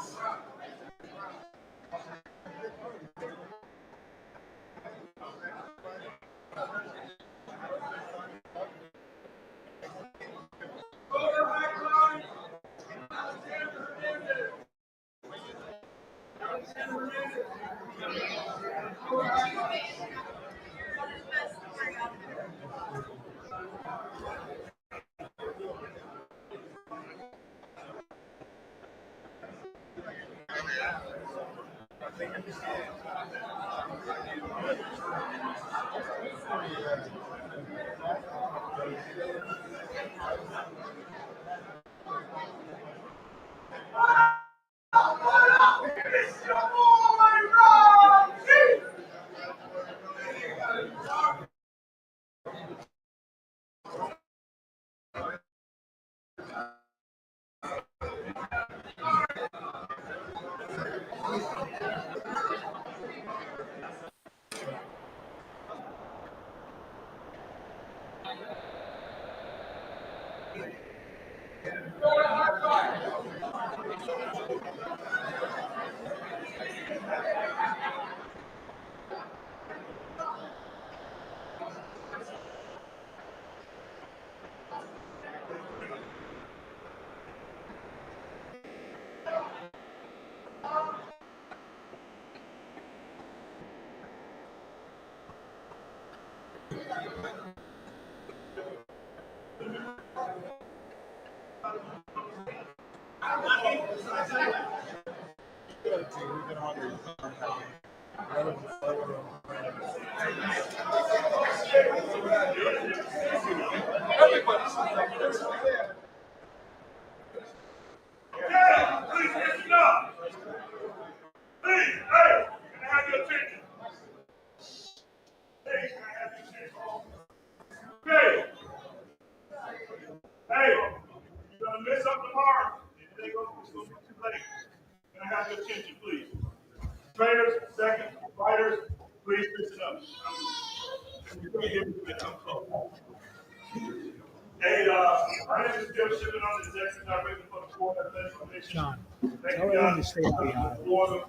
John, tell everyone to stay behind. I'm going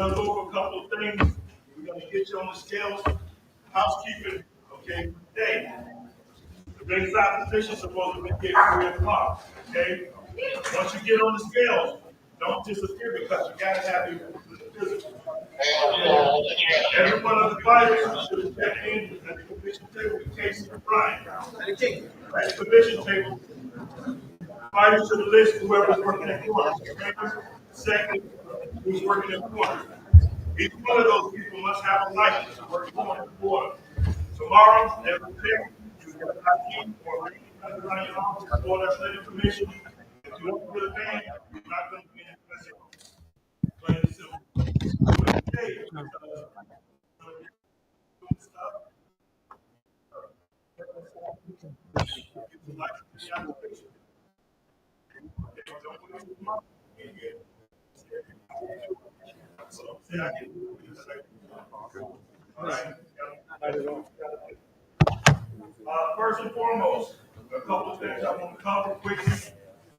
to go over a couple of things. We're going to get you on the scales. Housekeeping, okay? Hey, the ringside position is supposed to be at 3 o'clock, okay? Once you get on the scales, don't disappear because you got to have your physical. Every one of the fighters should check in at the commission table with Casey and Brian. At the commission table, fighters to the list, whoever's working in corner. Second, who's working in corner. Each one of those people must have a license to work corner to corner. Tomorrow, they will pick you get a team or maybe around your office or the athletic commission. If you don't put a band, you're not going to be in the president. Plain and simple. Okay, first and foremost, a couple of things I want to cover quickly.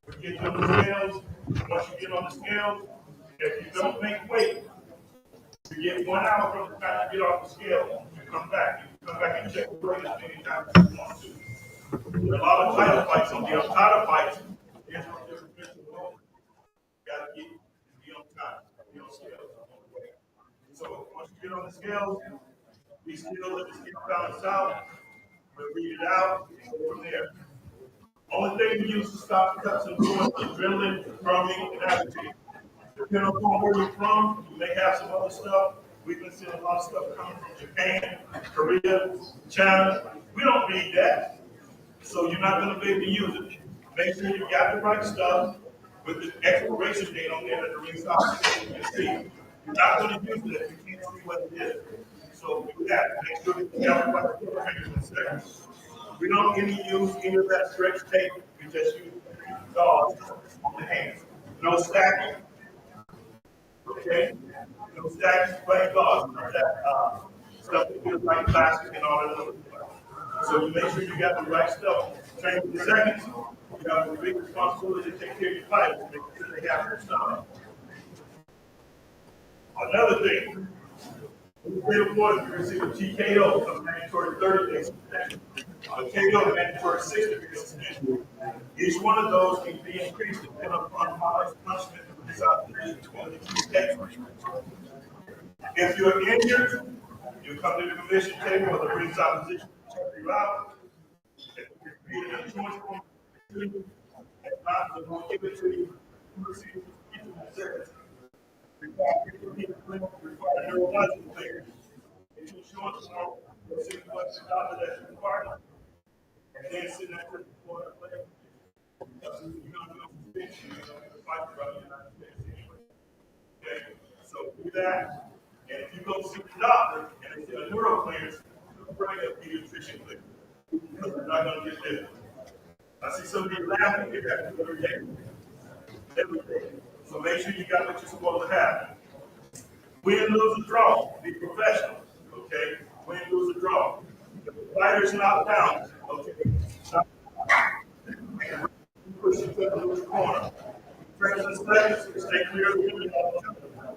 We get you on the scales. Once you get on the scales, if you don't make weight, you get 1 hour from the time you get off the scale. You come back. You come back and check the weight as many times as you want to. There are a lot of title fights on the title fights. Here's what different fish will go. You got to be on time, be on scales. So once you get on the scales, we still let the scale balance out. We'll read it out and go from there. Only thing we use to stop the cuts and blood is adrenaline, drumming, and attitude. Depending on where you're from, you may have some other stuff. We've been seeing a lot of stuff coming from Japan, Korea, China. We don't need that. So you're not going to be able to use it. Make sure you got the right stuff with the expiration date on there that the ringside you can see. You're not going to use it if you can't see what it is. So do that. Make sure that you got the right fingers. We don't use any of that stretch tape. We just use gauze on the hands. No stacking. Okay? No stacking, plain gauze. That stuff that feels like plastic and all that other stuff. So you make sure you got the right stuff. Train with the seconds. You have a big responsibility to take care of your fighters, make sure they have their stuff. Another thing. You're going to receive a TKO, a mandatory 30 days suspension. A KO, a mandatory 60 days suspension. Each one of those can be increased depending upon how much punishment is out there between the two days. If you're injured, you come to the commission table or the ringside position to check you out. If you're an insurance form, if not, they won't give it to you. You receive it in seconds. Require neurological things. If you show us how to see what's the doctor that's required, and then sit there for the play, you're going to go to the fight about the United States anyway. Okay, so do that. And if you go see the doctor and they say a neuro clearance, you'll bring a pediatrician clearance because we're not going to get there. I see somebody laughing at that every day. Every day. So make sure you got what you're supposed to have. Win, lose, or draw. Be professional. Okay? Win, lose, or draw. If the fighter's not down, okay, stop. Push it to the loose corner. Press the seconds, stay clear of the ring all the time.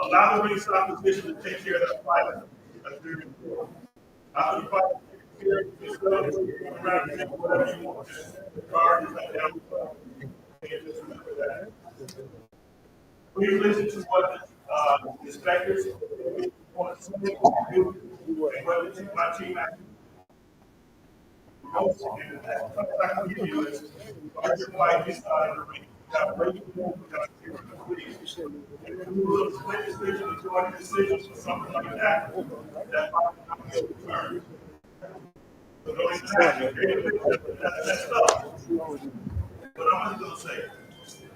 Allow the ringside position to take care of that fighter. That's very important. After the fight, just go around and do whatever you want. The guard is not down. And just remember that. Please listen to what the inspectors want to do and what my team actually goes to. And that's what I can give you is fight your fight this side of the ring. You got to break the move, you got to give it the lead. If you do a split decision, majority decisions, or something like that, that might not be overturned. So don't even ask me. That's messed up. But I'm just going to say,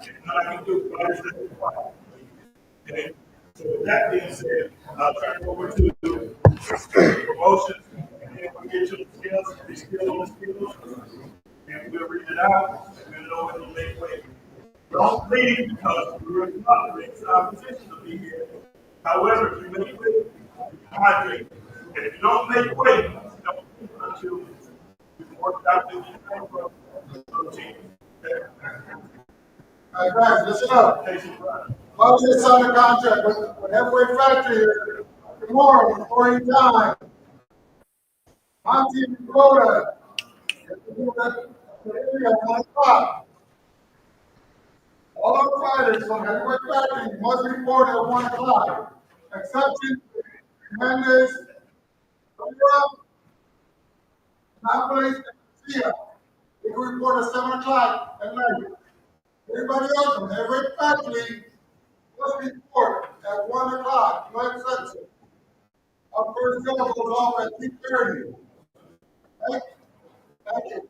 if not, I can do fighters that can fight. Okay. So with that being said, I'll turn it over to promotions, and then we'll get you the skills, the skills on the skills, and we'll read it out, and we'll know when you make weight. Don't leave because we're not in our position to be here. However, if you make weight, hydrate. And if you don't make weight, don't eat until you work out the protein. All right, guys, listen up. I'll get sign a contract with Heavyweight Factory here tomorrow before you time. My team in Florida is going to area at 1 o'clock. All our fighters from Heavyweight Factory must report at 1 o'clock. Exception, Hernandez, Not place. See ya. We can report at 7 o'clock at night. Everybody else, every factory must report at 1 o'clock, no exception. Our first bill goes off at 3:30. Thank you. Thank you.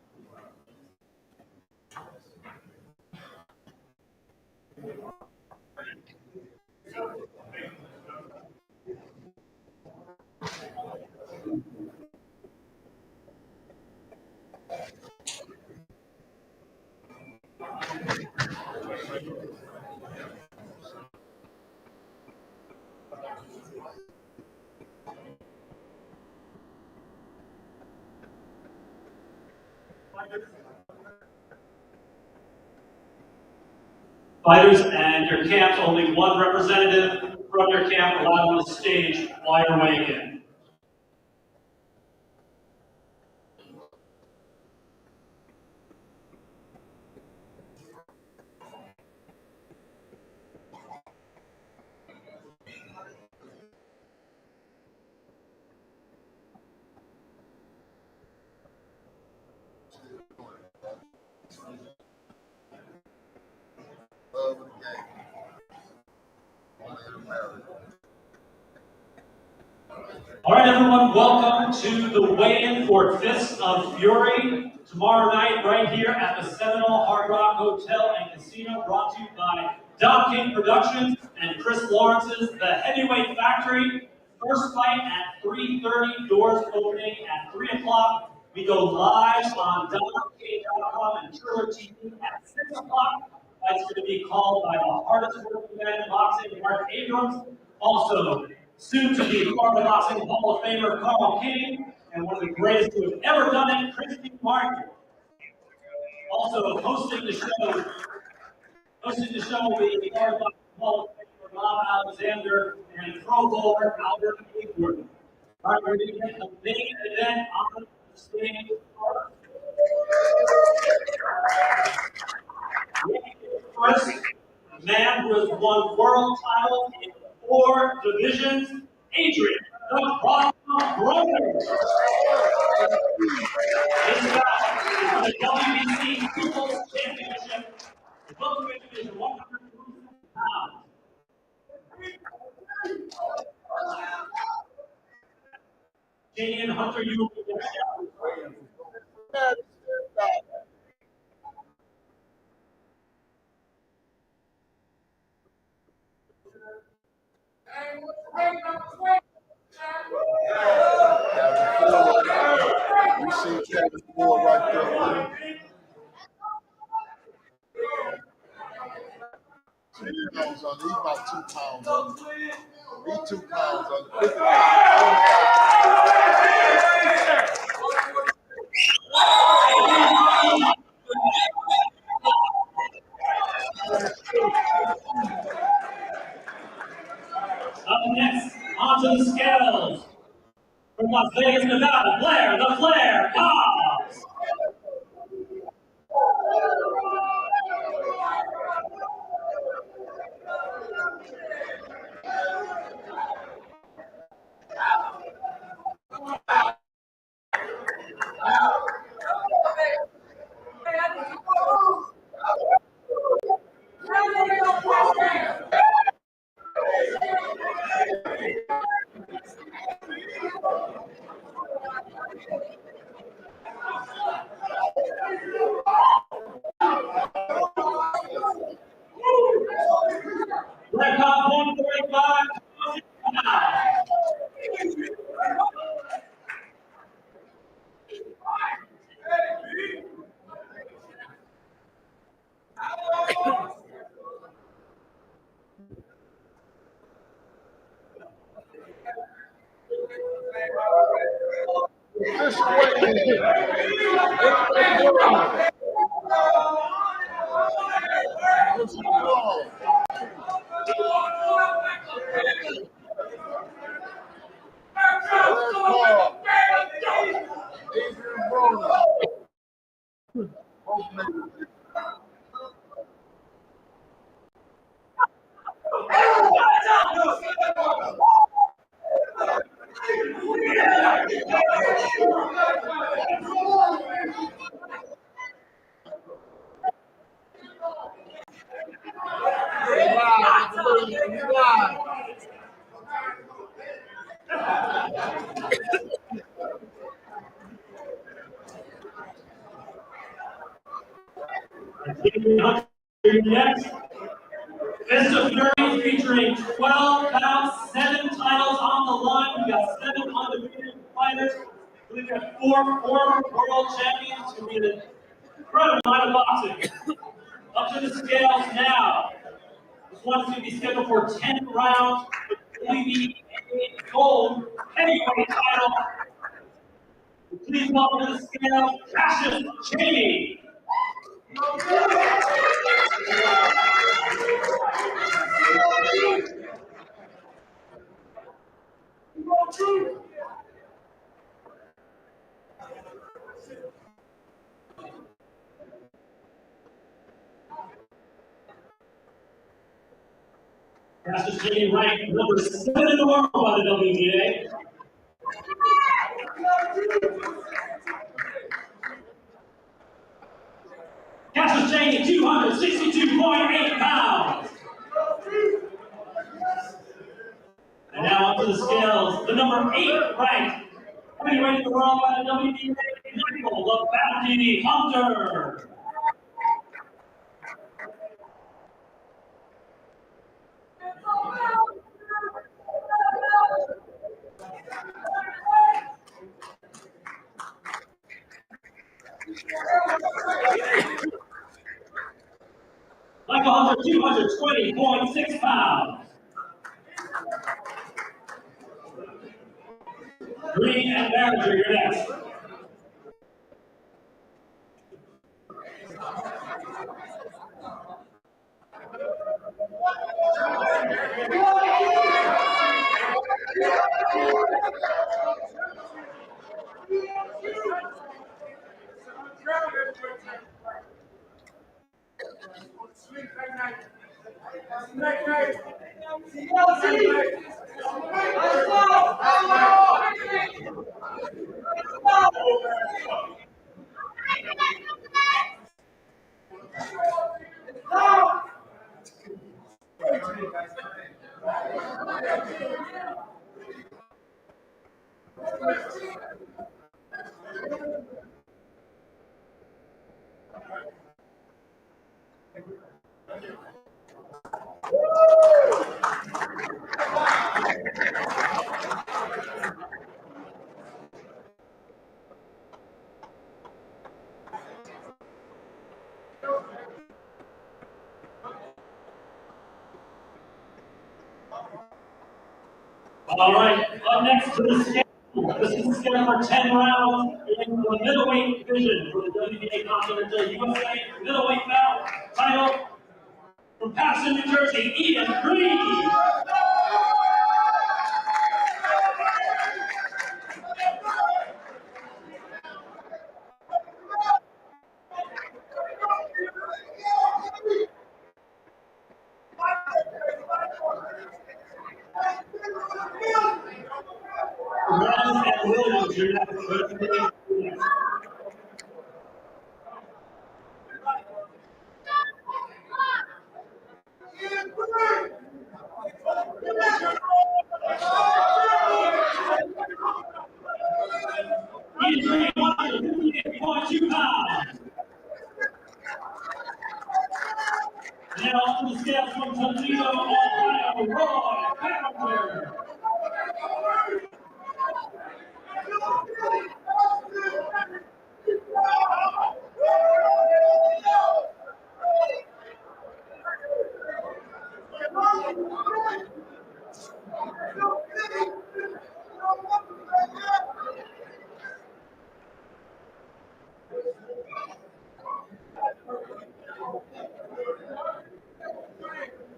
Fighters and your camps, only one representative from your camp allowed on the stage while you're weighing in. All right, everyone, welcome to the weigh-in for Fists of Fury tomorrow night right here at the Seminole Hard Rock Hotel and Casino, brought to you by Don King Productions and Chris Lawrence's The Heavyweight Factory. First fight at 3:30, doors opening at 3 o'clock. We go live on DonKing.com and Triller TV at 6 o'clock. That's going to be called by the hardest working man in boxing, Mark Abrams. Also, soon to be part of the Boxing Hall of Famer Carl King, and one of the greatest who have ever done it, Christy Martin. Also hosting the show will be part of the Boxing Hall of Famer Bob Alexander and Pro Bowler Albert Hayward. All right, we're going to get the main event on the stage first. First, a man who has won world titles in 4 divisions, Adrien, the Broner. This bout is the WBC People's Championship. The welterweight division, 147 pounds. Cheney and Hunter, you will be next out. We see Kevin Ford right there. He's about 2 pounds on. He's 2 pounds on. 50 Up next, onto the scales. From Las Vegas, Nevada, Blair, the Vlair Cobbs. Blair Cobbs, 145. Next, Fist of Fury featuring 12 bouts, 7 titles on the line. We got 7 undefeated fighters. We've got 4 former world champions who did an incredible night of boxing. Up to the scales now. This one's going to be scheduled for 10 rounds. WBA gold heavyweight title. Please welcome to the scale, Cassius Cheney. Cassius Cheney ranked number 7 in the world by the WBA. Cassius Cheney, 262.8 pounds. And now onto the scales, the number 8 ranked heavyweight in the world by the WBA, Michael the Bounty Hunter. Michael Hunter, 220.6 pounds. Green and Barringer, you're next. All right, up next to the scale. This is the scale for 10 rounds in the middleweight division for the WBA Continental USA middleweight bout title from Paterson, New Jersey, Ian Green. Perez and Williams, you're next. Ian Green, 158.2 pounds. Now on the scales from Toledo, Ohio, Roy Campbell.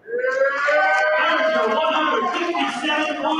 There's your 157.5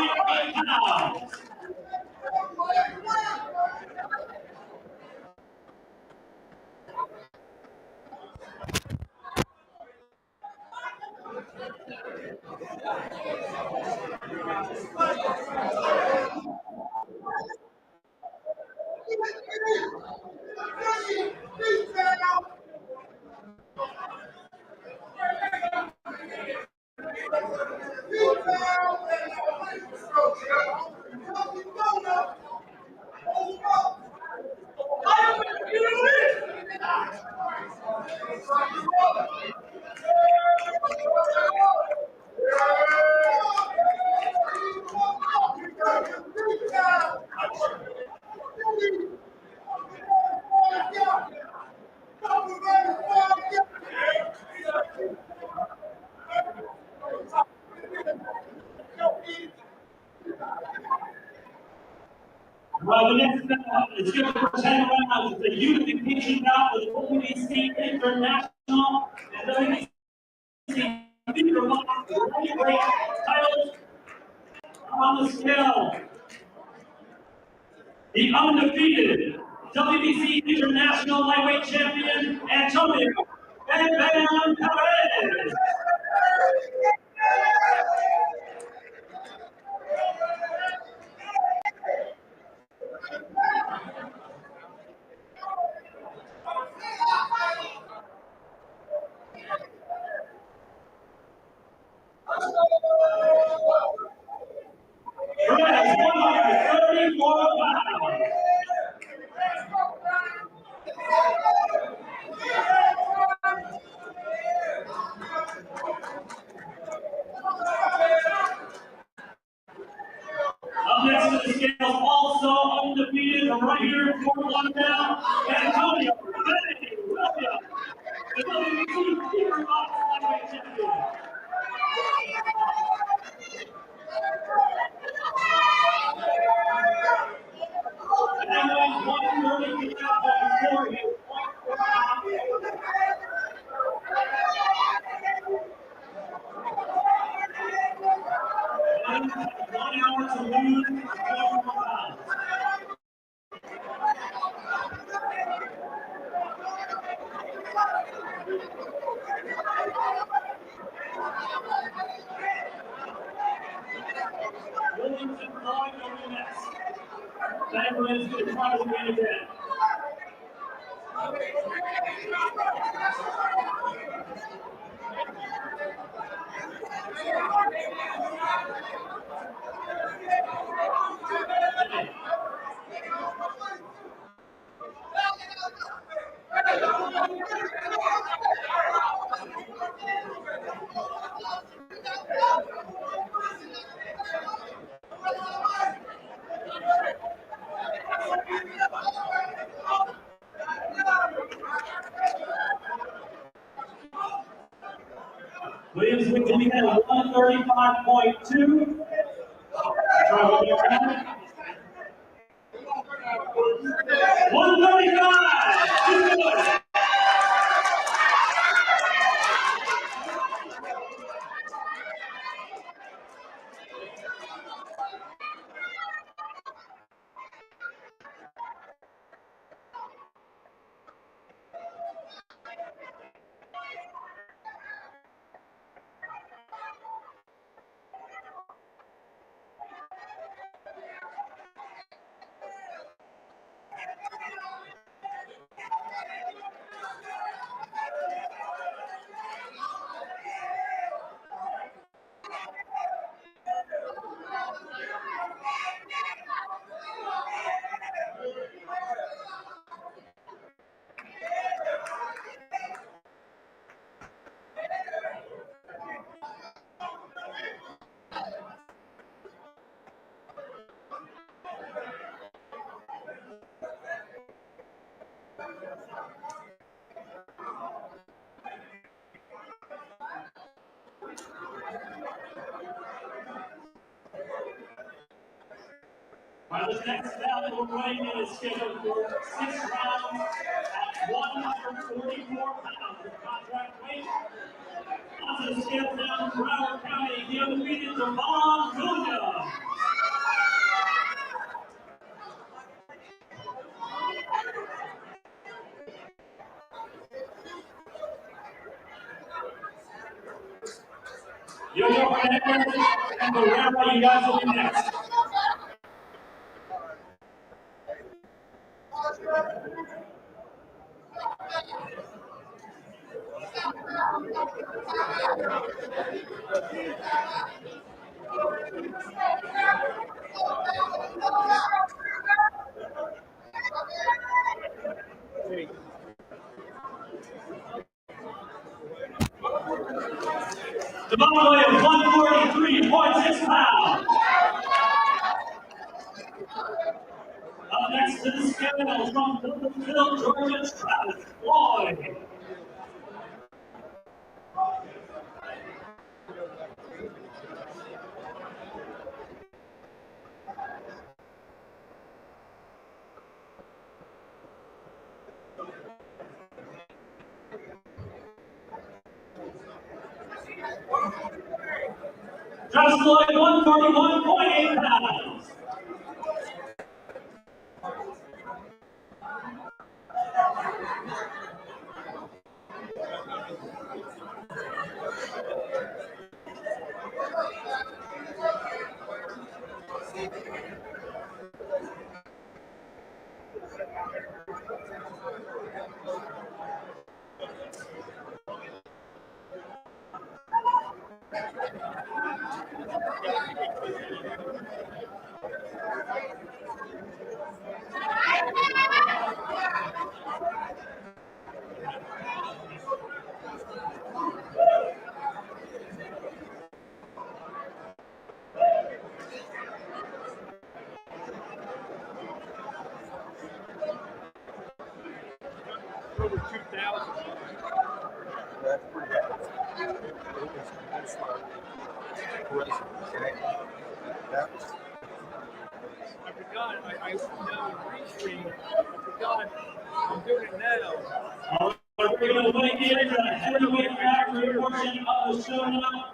The next bout is scheduled for 10 rounds. It's a unification bout with WBC International and WBC lightweight titles on the scale. The undefeated WBC International Lightweight Champion, Antonio Perez. Perez, 134 pounds. Up next to the scale, also undefeated from right here in Fort Lauderdale, Antonio Williams, the WBC Super Lightweight Champion. And then 132.4 here. 1 hour to lose, 24 pounds. Williams and Floyd over next. Devon is going to try to win again. Williams will be at 135.2. Try one more time. 135. This next bout we're running is scheduled for 6 rounds at 144 pounds of contract weight. On the scale down from Broward County, the undefeated Devon Williams. Yo-Yo Perez and Blair, you guys will be next. Devon Williams, 143.6 pounds. Up next to the scale from Phil Georgia, Travis Floyd. Wrestler at 141.8 pounds. Over 2,000. That's pretty good. That's Perez, okay? I forgot. I now in green screen. I forgot. I'm doing it now. We're going to weigh in the heavyweight factory portion of the showdown.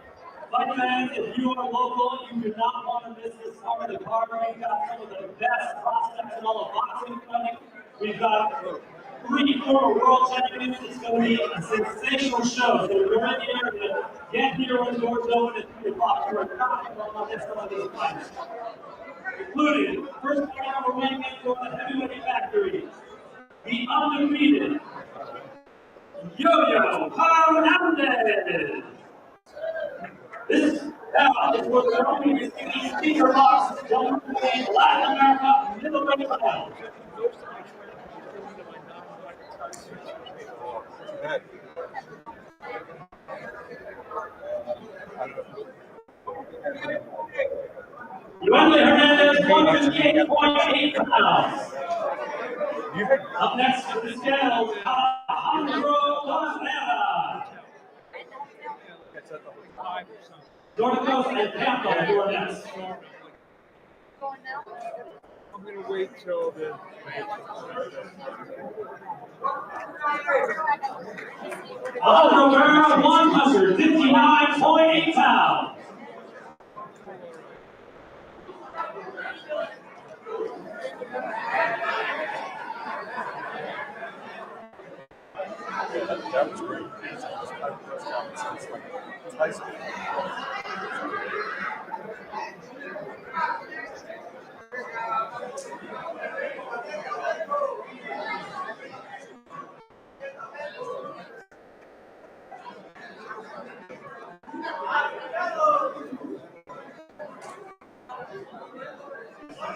Fight fans, if you are local, you do not want to miss this part of the card. We've got some of the best prospects in all of boxing coming. We've got 3 former world champions. It's going to be a sensational show. So if you're in the area, get here when the doors open at 3 o'clock. You're not going to miss some of these fights. Including first fight ever weighing in for the heavyweight factory, the undefeated Yo-Yo Hernandez. This bout is for the Olympic speaker box, WBA Latin America middleweight belt. Yo-Yo Hernandez, 158.8 pounds. Up next to the scale, Arden Broner. Dorcas and Campbell who are next. I'm going to wait till the. Arden Broner, 159.8 pounds. That was great. Tyson.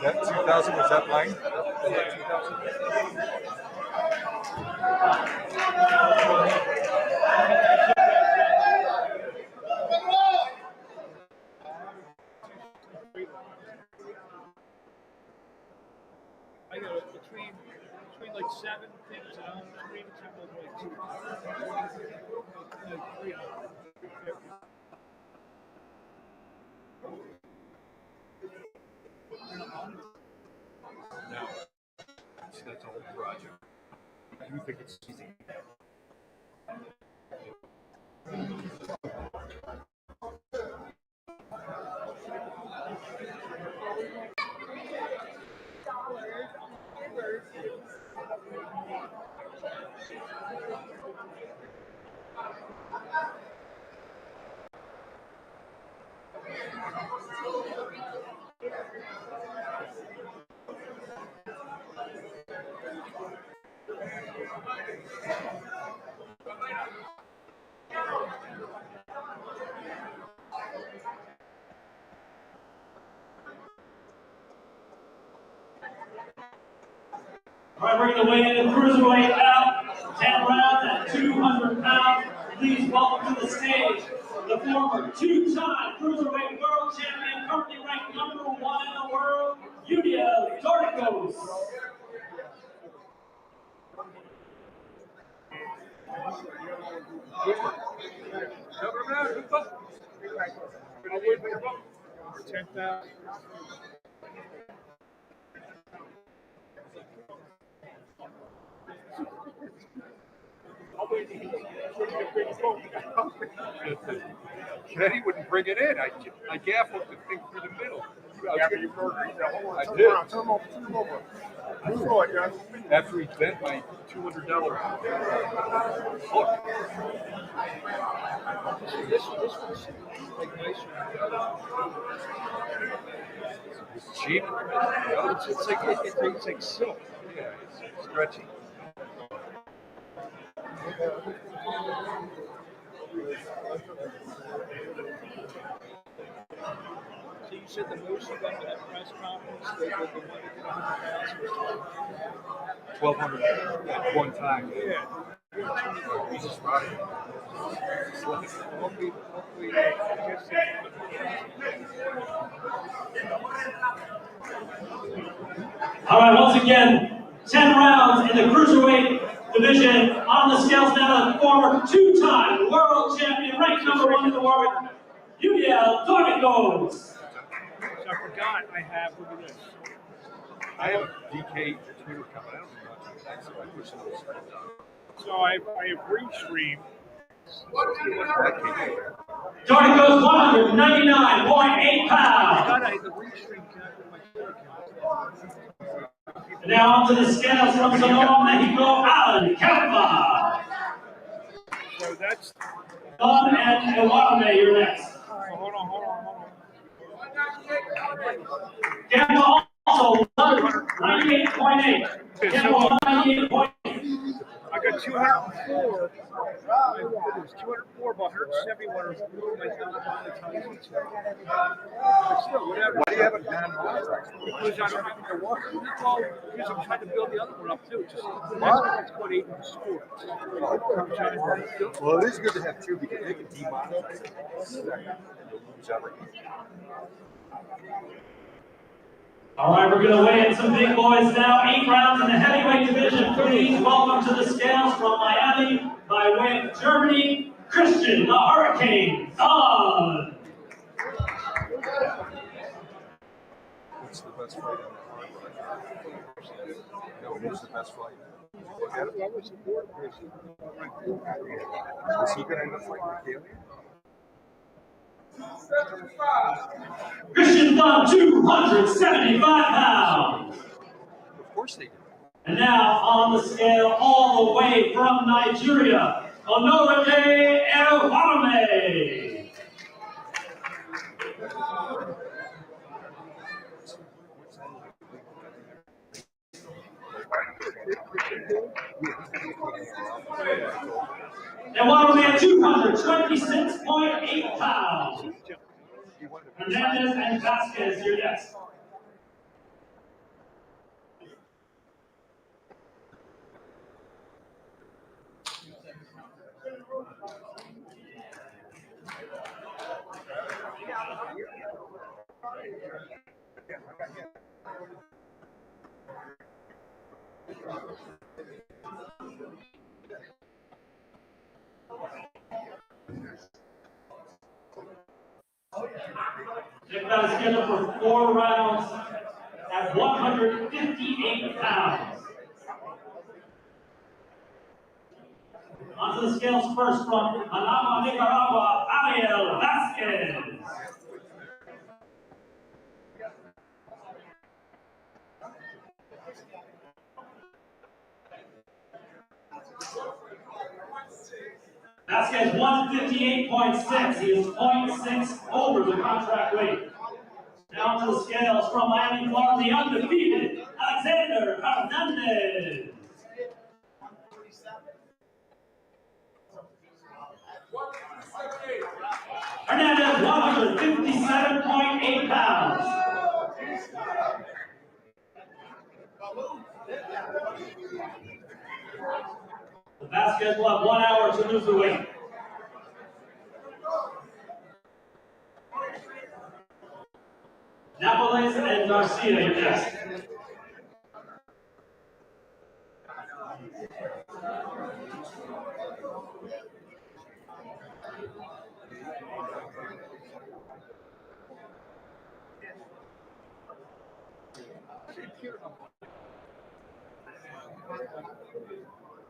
That 2,000 was that mine? Was that 2,000? I got it between like 7 things and I'm between like 2. Like 300. No, that's a whole project. I do think it's easy. All right, we're going to weigh in the cruiserweight out, 10 rounds at 200 pounds. Please welcome to the stage the former 2-time cruiserweight world champion, currently ranked #1 in the world, Yudia Doricos. For 10,000. Cheney wouldn't bring it in. I gaffled the thing through the middle. After you burger, you said, hold on, I turn did. around, turn him over. I saw it, guys. After he bent my $200 hook. This one's like nicer than the other. It's cheap. It's like silk. Yeah, it's stretchy. So you said the most you got in that press conference, the one that did 100,000 was 1,200 at one time. Yeah. Jesus, right. Hopefully, All right, once again, 10 rounds in the cruiserweight division. On the scales now, the former two-time world champion, ranked #1 in the world, Darden Goes. So I forgot I have, look at this. I have a DK Twitter account. I don't know much. That's I push some of this stuff down. So I have Restream. Darden Goes 199.8 I pounds. got the Restream connected to my Twitter account. And now onto the scales from Samoa, Mexico, Arden Campbell. So that's. Don and Iwatame, you're next. Hold on. Campbell also 98.8. Campbell 98.8. I got 204. It was 204, but 171 was monetized. But still, whatever. Why do you have a non-monetized? Because I don't have to work. Well, because I'm trying to build the other one up too. Just it's called 8 Sport. Well, it is good to have two because they can demonetize it. You'll lose everything. All right, we're going to weigh in some big boys now. 8 rounds in the heavyweight division. Please welcome to the scales from Miami, by way of Germany, Christian the Hurricane Don. What's the best fight on the card? No, who's the best fight? Look at it. Is he going to end up fighting Kelly? Christian Don, 275 pounds. Of course they do. And now on the scale, all the way from Nigeria, Onoride Ewame. Ewame, 226.8 pounds. Hernandez and Vasquez, you're next. They've got a schedule for 4 rounds at 158 pounds. Onto the scales first from Manama, Nicaragua, Ariel Vasquez. Vasquez 158.6. He is 0.6 over the contract weight. Now to the scales from Miami, Florida, the undefeated Alexander Hernandez. Hernandez 157.8 pounds. The Vasquez will have 1 hour to lose the weight. Napoles and Garcia, you're next.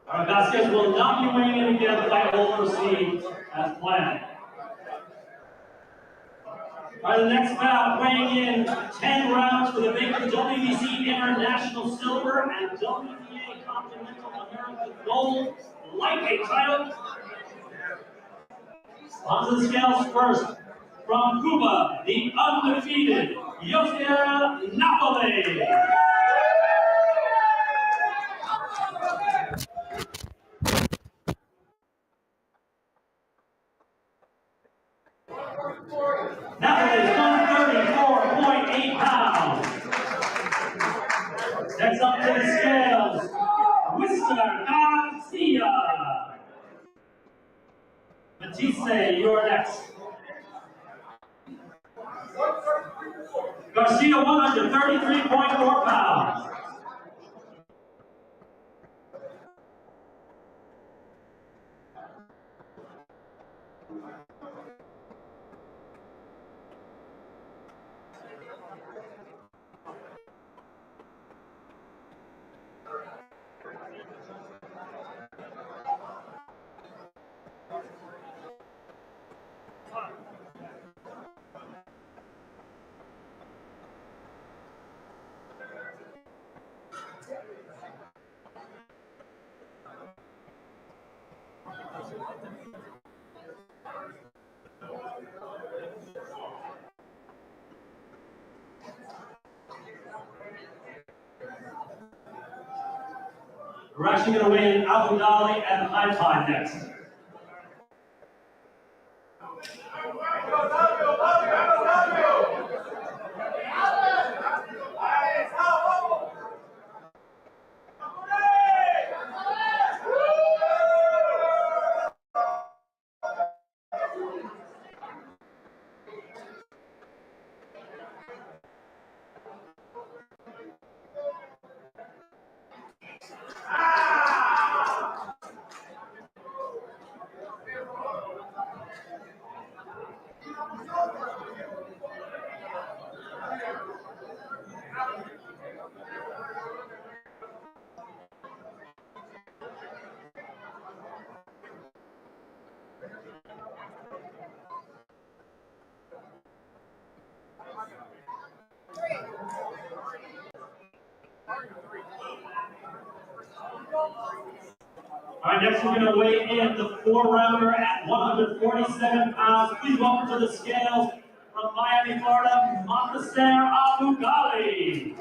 Our baskets will not be weighing in again. Fight will proceed as planned. All right, the next bout weighing in 10 rounds for the big WBC International Silver and WBA Continental America Gold lightweight title. Onto the scales first. From Cuba, the undefeated Yosiel Napoli. Napoli is 134.8 pounds. Next up to the scales, Whistler Garcia. Matisse, you are next. Garcia, 133.4 pounds. We're actually going to weigh in Abu Dhabi and Haifa next. All right, next we're going to weigh in the 4-rounder at 147 pounds. Please welcome to the scales from Miami, Florida, Montesser Abu Ghali.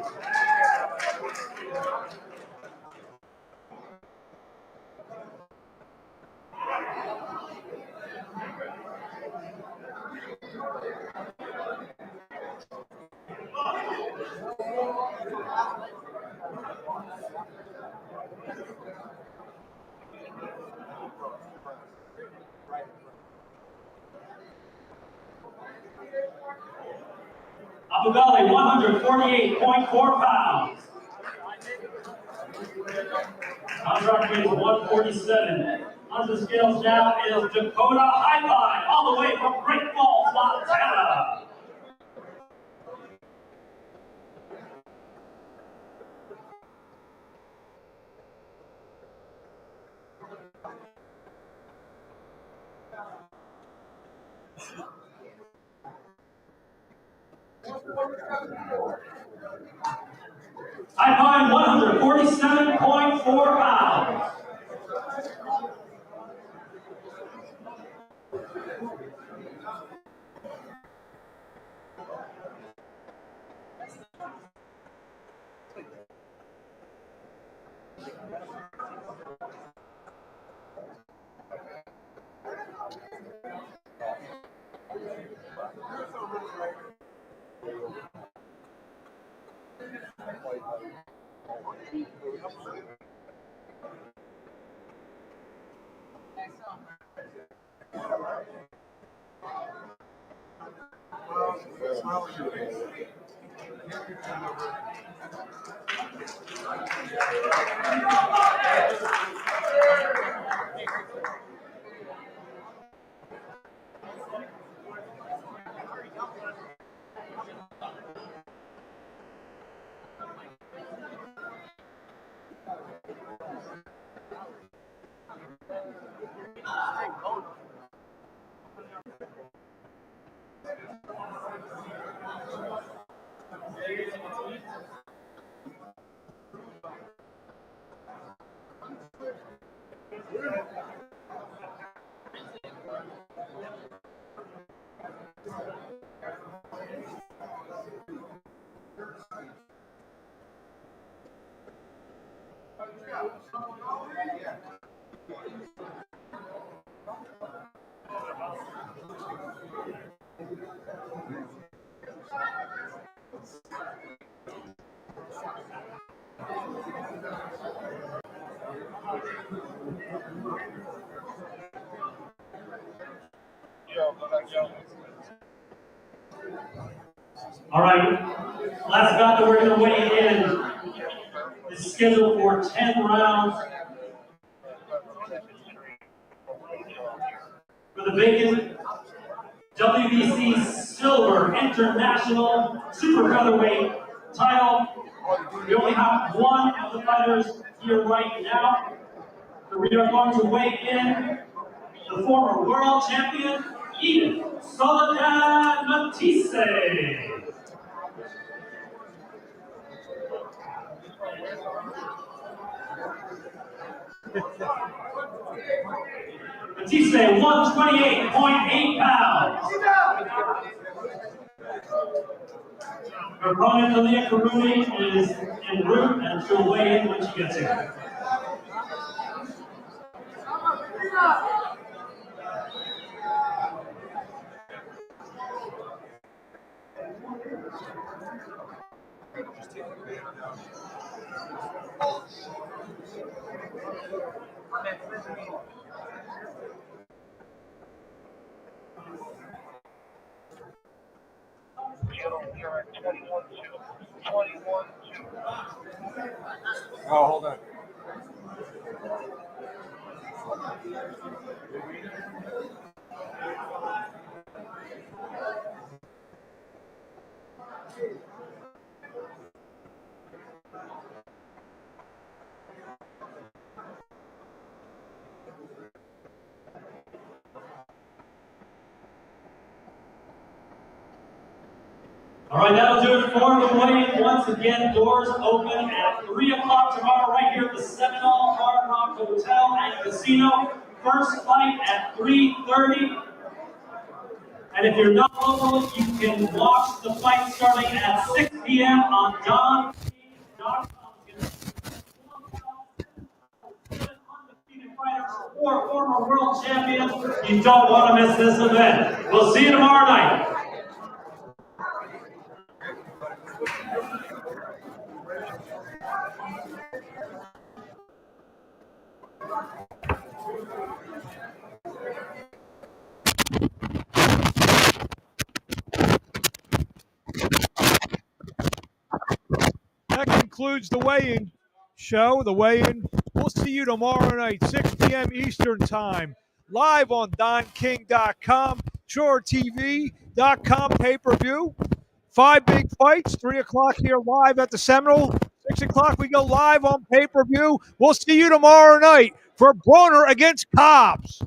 Abu Ghali, 148.4 pounds. Contract weight is 147. On the scales now is Dakota Highline, all the way from Great Falls, Montana. I find 147.4 pounds. All right, last bout that we're going to weigh in is scheduled for 10 rounds. For the vacant WBC Silver International Super Featherweight title, we only have one of the fighters here right now. So we are going to weigh in the former world champion, Soledad Matisse. Matisse, 128.8 pounds. Her opponent, Talia Karuni, is en route and she'll weigh in when she gets here. Oh, hold on. All right, that'll do it for the weigh-in. Once again, doors open at 3 o'clock tomorrow, right here at the Seminole Hard Rock Hotel and Casino. First fight at 3:30. And if you're not local, you can watch the fight starting at 6 p.m. on Don.com. Four former world champions. You don't want to miss this event. We'll see you tomorrow night. That concludes the weigh-in show, the weigh-in. We'll see you tomorrow night, 6 p.m. Eastern Time, live on DonKing.com, ShoreTV.com pay-per-view. 5 big fights, 3 o'clock here live at the Seminole. 6 o'clock we go live on pay-per-view. We'll see you tomorrow night for Broner against Cobbs.